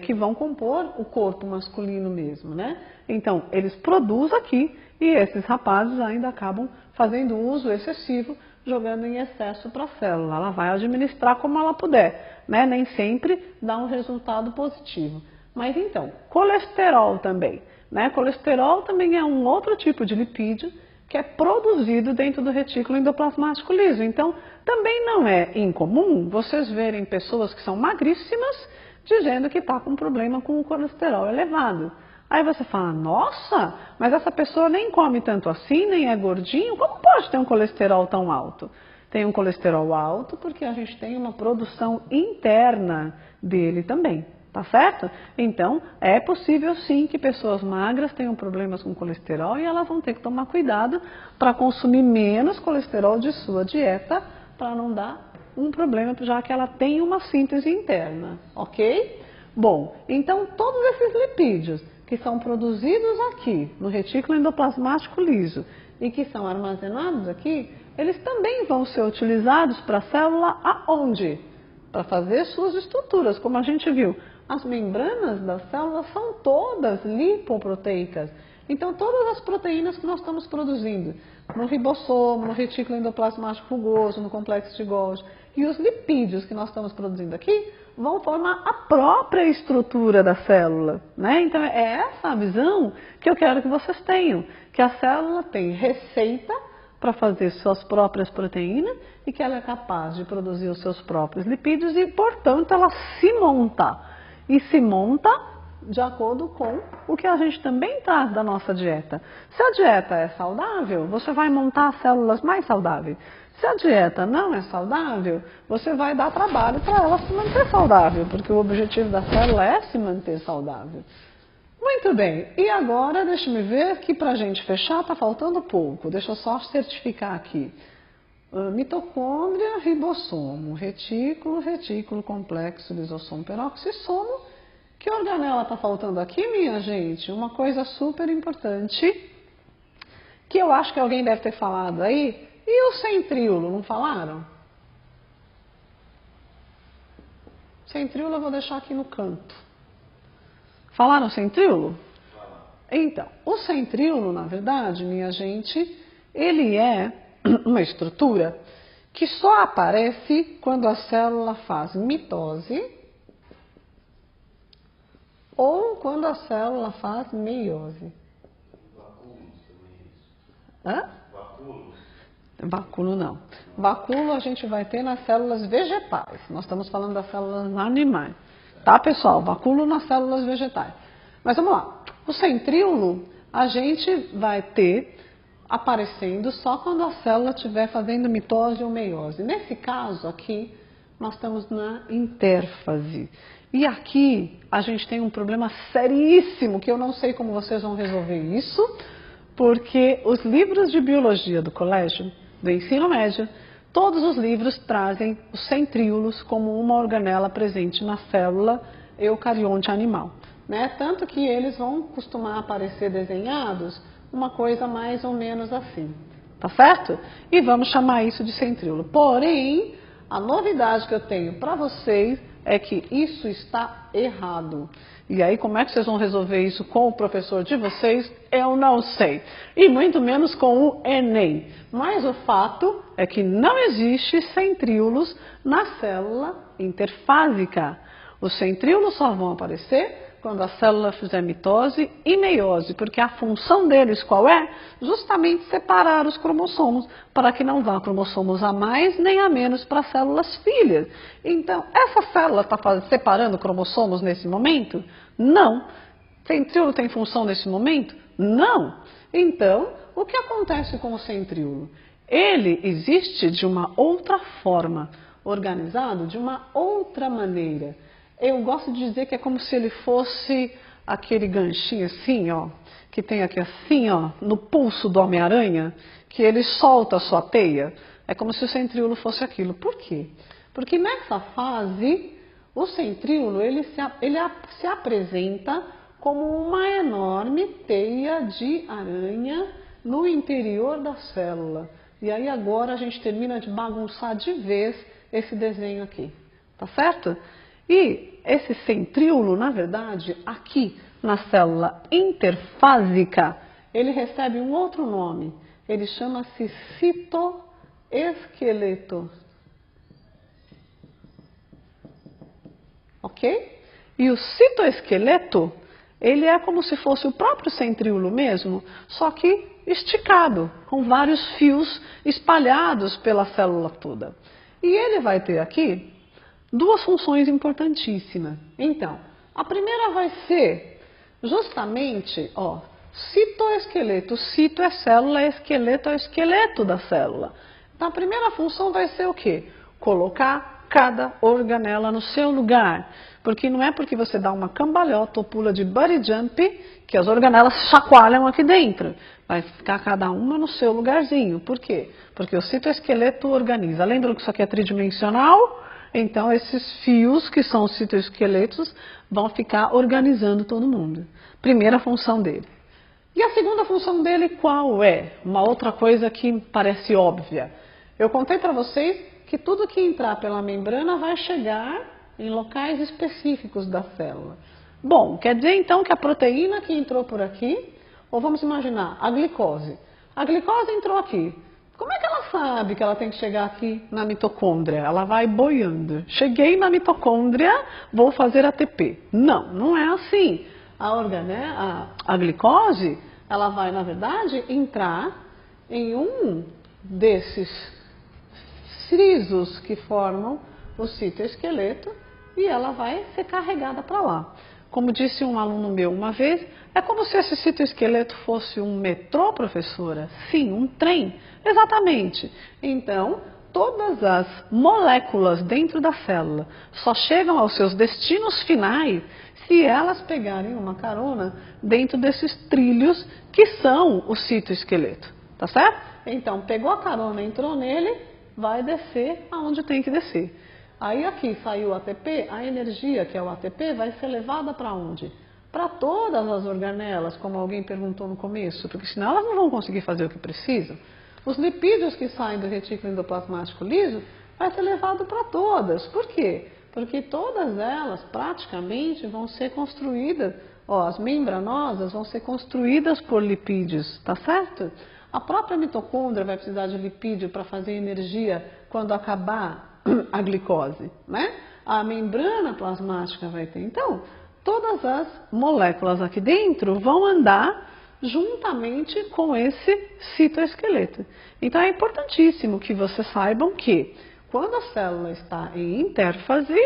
que vão compor o corpo masculino mesmo, né? Então, eles produzem aqui e esses rapazes ainda acabam fazendo uso excessivo, jogando em excesso para a célula. Ela vai administrar como ela puder, né? Nem sempre dá um resultado positivo. Mas então, colesterol também, né? Colesterol também é um outro tipo de lipídio que é produzido dentro do retículo endoplasmático liso. Então, também não é incomum vocês verem pessoas que são magríssimas dizendo que está com problema com o colesterol elevado. Aí você fala, nossa, mas essa pessoa nem come tanto assim, nem é gordinho, como pode ter um colesterol tão alto? Tem um colesterol alto porque a gente tem uma produção interna dele também, tá certo? Então, é possível sim que pessoas magras tenham problemas com colesterol e elas vão ter que tomar cuidado para consumir menos colesterol de sua dieta para não dar um problema, já que ela tem uma síntese interna, ok? Bom, então todos esses lipídios que são produzidos aqui no retículo endoplasmático liso e que são armazenados aqui, eles também vão ser utilizados para a célula aonde? Para fazer suas estruturas, como a gente viu. As membranas das células são todas lipoproteicas. Então, todas as proteínas que nós estamos produzindo no ribossomo, no retículo endoplasmático rugoso, no complexo de Golgi, e os lipídios que nós estamos produzindo aqui, vão formar a própria estrutura da célula, né? Então, é essa a visão que eu quero que vocês tenham, que a célula tem receita para fazer suas próprias proteínas e que ela é capaz de produzir os seus próprios lipídios e, portanto, ela se monta. E se monta de acordo com o que a gente também traz da nossa dieta. Se a dieta é saudável, você vai montar células mais saudáveis. Se a dieta não é saudável, você vai dar trabalho para ela se manter saudável, porque o objetivo da célula é se manter saudável. Muito bem, e agora deixa-me ver que para a gente fechar está faltando pouco. Deixa eu só certificar aqui. Mitocôndria, ribossomo, retículo, retículo complexo, lisossomo, peroxissomo. Que organela está faltando aqui, minha gente? Uma coisa super importante, que eu acho que alguém deve ter falado aí. E o centríolo, não falaram? Centríolo eu vou deixar aqui no canto. Falaram centríolo? Então, o centríolo, na verdade, minha gente, ele é uma estrutura que só aparece quando a célula faz mitose ou quando a célula faz meiose. Hã? Vacúolo não. Vacúolo a gente vai ter nas células vegetais. Nós estamos falando das células animais. Tá, pessoal? Vacúolo nas células vegetais. Mas vamos lá. O centríolo a gente vai ter aparecendo só quando a célula estiver fazendo mitose ou meiose. Nesse caso aqui, nós estamos na intérfase. E aqui a gente tem um problema seríssimo, que eu não sei como vocês vão resolver isso, porque os livros de biologia do colégio, do ensino médio, todos os livros trazem os centríolos como uma organela presente na célula eucarionte animal, né? Tanto que eles vão costumar aparecer desenhados uma coisa mais ou menos assim, tá certo? E vamos chamar isso de centríolo. Porém, a novidade que eu tenho para vocês é que isso está errado. E aí, como é que vocês vão resolver isso com o professor de vocês? Eu não sei. E muito menos com o Enem. Mas o fato é que não existe centríolos na célula interfásica. Os centríolos só vão aparecer quando a célula fizer mitose e meiose, porque a função deles qual é? Justamente separar os cromossomos, para que não vá cromossomos a mais nem a menos para as células filhas. Então, essa célula está separando cromossomos nesse momento? Não. Centríolo tem função nesse momento? Não. Então, o que acontece com o centríolo? Ele existe de uma outra forma, organizado de uma outra maneira. Eu gosto de dizer que é como se ele fosse aquele ganchinho assim, ó, que tem aqui assim, ó, no pulso do Homem-Aranha, que ele solta a sua teia. É como se o centríolo fosse aquilo. Por quê? Porque nessa fase, o centríolo ele se apresenta como uma enorme teia de aranha no interior da célula. E aí agora a gente termina de bagunçar de vez esse desenho aqui. Tá certo? E esse centríolo, na verdade, aqui na célula interfásica, ele recebe um outro nome. Ele chama-se citoesqueleto. Ok? E o citoesqueleto, ele é como se fosse o próprio centríolo mesmo, só que esticado, com vários fios espalhados pela célula toda. E ele vai ter aqui duas funções importantíssimas. Então, a primeira vai ser justamente, ó, citoesqueleto. Cito é célula, esqueleto é o esqueleto da célula. Então, a primeira função vai ser o quê? Colocar cada organela no seu lugar. Porque não é porque você dá uma cambalhota ou pula de bungee jump que as organelas chacoalham aqui dentro. Vai ficar cada uma no seu lugarzinho. Por quê? Porque o citoesqueleto organiza. Lembram que isso aqui é tridimensional? Então, esses fios, que são os citoesqueletos, vão ficar organizando todo mundo. Primeira função dele. E a segunda função dele qual é? Uma outra coisa que parece óbvia. Eu contei para vocês que tudo que entrar pela membrana vai chegar em locais específicos da célula. Bom, quer dizer então que a proteína que entrou por aqui Ou vamos imaginar, a glicose. A glicose entrou aqui. Como é que ela sabe que ela tem que chegar aqui na mitocôndria? Ela vai boiando. Cheguei na mitocôndria, vou fazer ATP. Não, não é assim. A glicose, ela vai, na verdade, entrar em um desses frisos que formam o citoesqueleto e ela vai ser carregada para lá. Como disse um aluno meu uma vez, é como se esse citoesqueleto fosse um metrô, professora? Sim, um trem. Exatamente. Então, todas as moléculas dentro da célula só chegam aos seus destinos finais se elas pegarem uma carona dentro desses trilhos que são o citoesqueleto. Tá certo? Então, pegou a carona, entrou nele, vai descer aonde tem que descer. Aí aqui saiu o ATP, a energia que é o ATP vai ser levada para onde? Para todas as organelas, como alguém perguntou no começo, porque senão elas não vão conseguir fazer o que precisam. Os lipídios que saem do retículo endoplasmático liso vai ser levado para todas. Por quê? Porque todas elas praticamente vão ser construídas, as membranosas vão ser construídas por lipídios, tá certo? A própria mitocôndria vai precisar de lipídio para fazer energia quando acabar a glicose, né? A membrana plasmática vai ter. Então, todas as moléculas aqui dentro vão andar juntamente com esse citoesqueleto. Então, é importantíssimo que vocês saibam que quando a célula está em intérfase,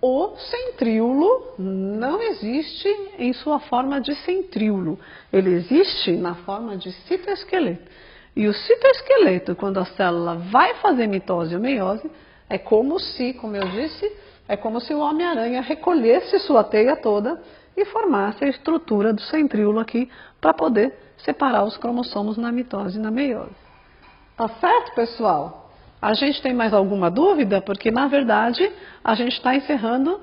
o centríolo não existe em sua forma de centríolo. Ele existe na forma de citoesqueleto. E o citoesqueleto, quando a célula vai fazer mitose ou meiose, é como se, como eu disse, é como se o Homem-Aranha recolhesse sua teia toda e formasse a estrutura do centríolo aqui para poder separar os cromossomos na mitose e na meiose. Tá certo, pessoal? A gente tem mais alguma dúvida? Porque, na verdade, a gente está encerrando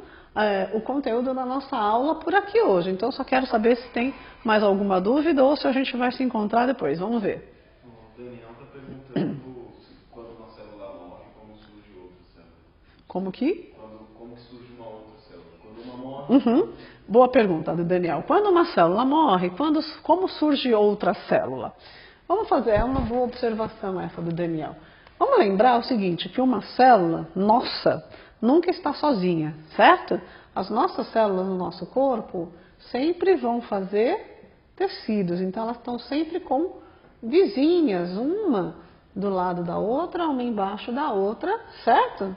o conteúdo da nossa aula por aqui hoje. Então, só quero saber se tem mais alguma dúvida ou se a gente vai se encontrar depois. Vamos ver. O Daniel está perguntando quando uma célula morre, como surge outra célula. Como que? Como surge uma outra célula? Quando uma morre... Boa pergunta do Daniel. Quando uma célula morre, como surge outra célula? Vamos fazer, é uma boa observação essa do Daniel. Vamos lembrar o seguinte, que uma célula nossa nunca está sozinha, certo? As nossas células no nosso corpo sempre vão fazer tecidos, então elas estão sempre com vizinhas, uma do lado da outra, uma embaixo da outra, certo?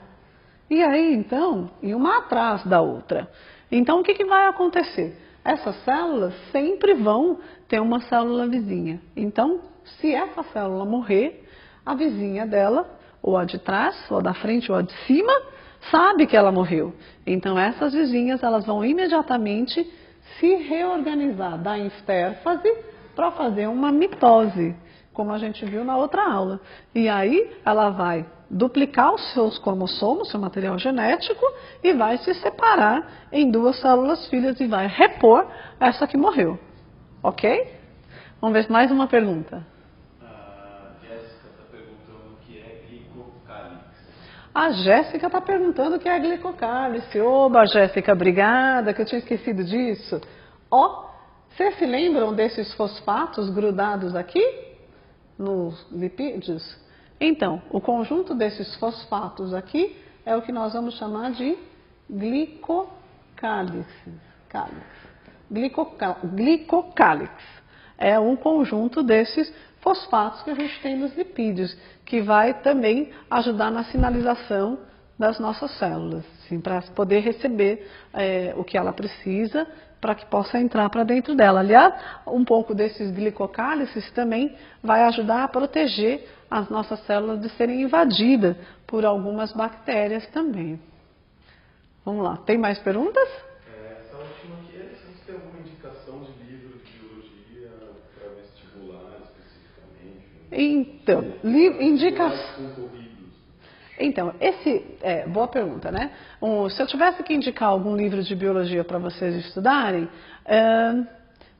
E aí, então, e uma atrás da outra. Então, o que vai acontecer? Essas células sempre vão ter uma célula vizinha. Então, se essa célula morrer, a vizinha dela, ou a de trás, ou a da frente, ou a de cima, sabe que ela morreu. Então, essas vizinhas, elas vão imediatamente se reorganizar da intérfase para fazer uma mitose, como a gente viu na outra aula. E aí, ela vai duplicar os seus cromossomos, seu material genético, e vai se separar em duas células filhas e vai repor essa que morreu. Ok? Vamos ver mais uma pergunta. A Jéssica está perguntando o que é glicocálice. Oba, Jéssica, obrigada, que eu tinha esquecido disso. Vocês se lembram desses fosfatos grudados aqui nos lipídios? Então, o conjunto desses fosfatos aqui é o que nós vamos chamar de glicocálix. Glicocálix é um conjunto desses fosfatos que a gente tem nos lipídios, que vai também ajudar na sinalização das nossas células, assim, para poder receber o que ela precisa para que possa entrar para dentro dela. Aliás, um pouco desses glicocálices também vai ajudar a proteger as nossas células de serem invadidas por algumas bactérias também. Vamos lá, tem mais perguntas? Essa última aqui é se você tem alguma indicação de livro de biologia para vestibular especificamente. Então, indicação. Então, boa pergunta, né? Se eu tivesse que indicar algum livro de biologia para vocês estudarem,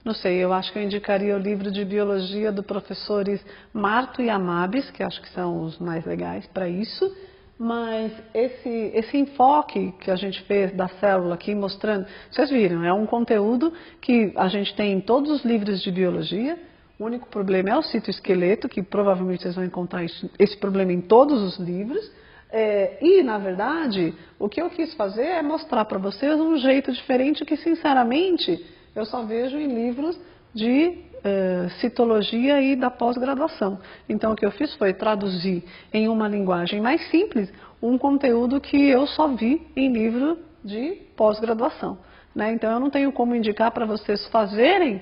não sei, eu acho que eu indicaria o livro de biologia dos professores Marto e Amabis, que acho que são os mais legais para isso, Mas esse enfoque que a gente fez da célula aqui mostrando, vocês viram, é um conteúdo que a gente tem em todos os livros de biologia. O único problema é o citoesqueleto, que provavelmente vocês vão encontrar esse problema em todos os livros. E, na verdade, o que eu quis fazer é mostrar para vocês um jeito diferente que, sinceramente, eu só vejo em livros de citologia e da pós-graduação. Então, o que eu fiz foi traduzir em uma linguagem mais simples um conteúdo que eu só vi em livro de pós-graduação. Né? Então, eu não tenho como indicar para vocês fazerem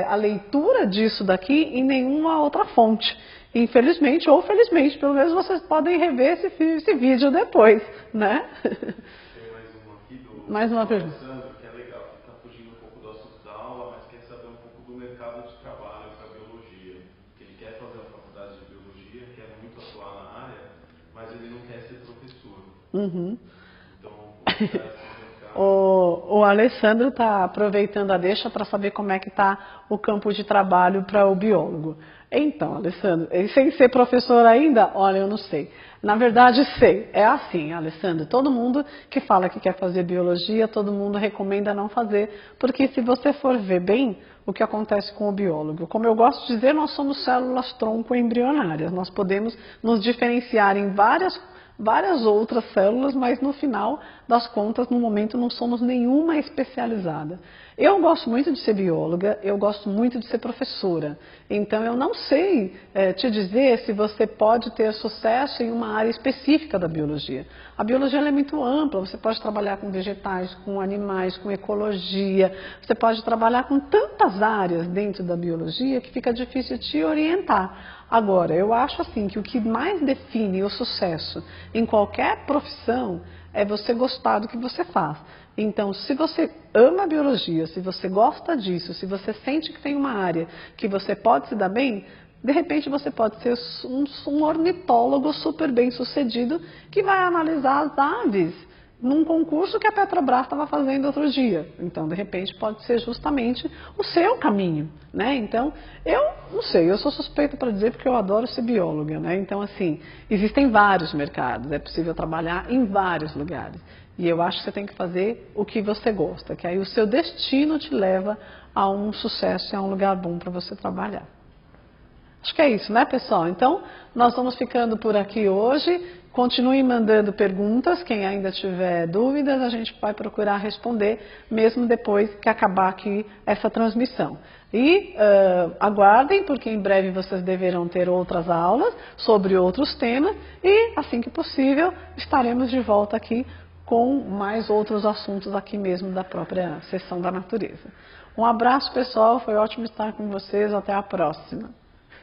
a leitura disso daqui em nenhuma outra fonte. Infelizmente ou felizmente, pelo menos vocês podem rever esse vídeo depois. Né? Tem mais uma aqui do mais uma pergunta. Alessandro, que é legal, que está fugindo um pouco do assunto da aula, mas quer saber um pouco do mercado de trabalho para a biologia. Que ele quer fazer a faculdade de biologia, quer muito atuar na área, mas ele não quer ser professor. Então, o Alessandro está aproveitando a deixa para saber como é que está o campo de trabalho para o biólogo. Então, Alessandro, sem ser professor ainda, olha, eu não sei. Na verdade, sei. É assim, Alessandro, todo mundo que fala que quer fazer biologia, todo mundo recomenda não fazer, porque se você for ver bem o que acontece com o biólogo, como eu gosto de dizer, nós somos células tronco embrionárias, nós podemos nos diferenciar em várias outras células, mas no final das contas, no momento, não somos nenhuma especializada. Eu gosto muito de ser bióloga, eu gosto muito de ser professora, então eu não sei te dizer se você pode ter sucesso em uma área específica da biologia. A biologia ela é muito ampla, você pode trabalhar com vegetais, com animais, com ecologia, você pode trabalhar com tantas áreas dentro da biologia que fica difícil te orientar. Agora, eu acho assim que o que mais define o sucesso em qualquer profissão é você gostar do que você faz. Então, se você ama a biologia, se você gosta disso, se você sente que tem uma área que você pode se dar bem, de repente você pode ser um ornitólogo super bem sucedido que vai analisar as aves num concurso que a Petrobras estava fazendo outro dia. Então, de repente, pode ser justamente o seu caminho, né? Então, eu não sei, eu sou suspeita para dizer porque eu adoro ser bióloga, né? Então, assim, existem vários mercados, é possível trabalhar em vários lugares. E eu acho que você tem que fazer o que você gosta, que aí o seu destino te leva a um sucesso e a um lugar bom para você trabalhar. Acho que é isso, né, pessoal? Então, nós vamos ficando por aqui hoje. Continuem mandando perguntas. Quem ainda tiver dúvidas, a gente vai procurar responder, mesmo depois que acabar aqui essa transmissão. E aguardem, porque em breve vocês deverão ter outras aulas sobre outros temas. E, assim que possível, estaremos de volta aqui com mais outros assuntos aqui mesmo da própria Sessão da Natureza. Um abraço, pessoal. Foi ótimo estar com vocês. Até a próxima.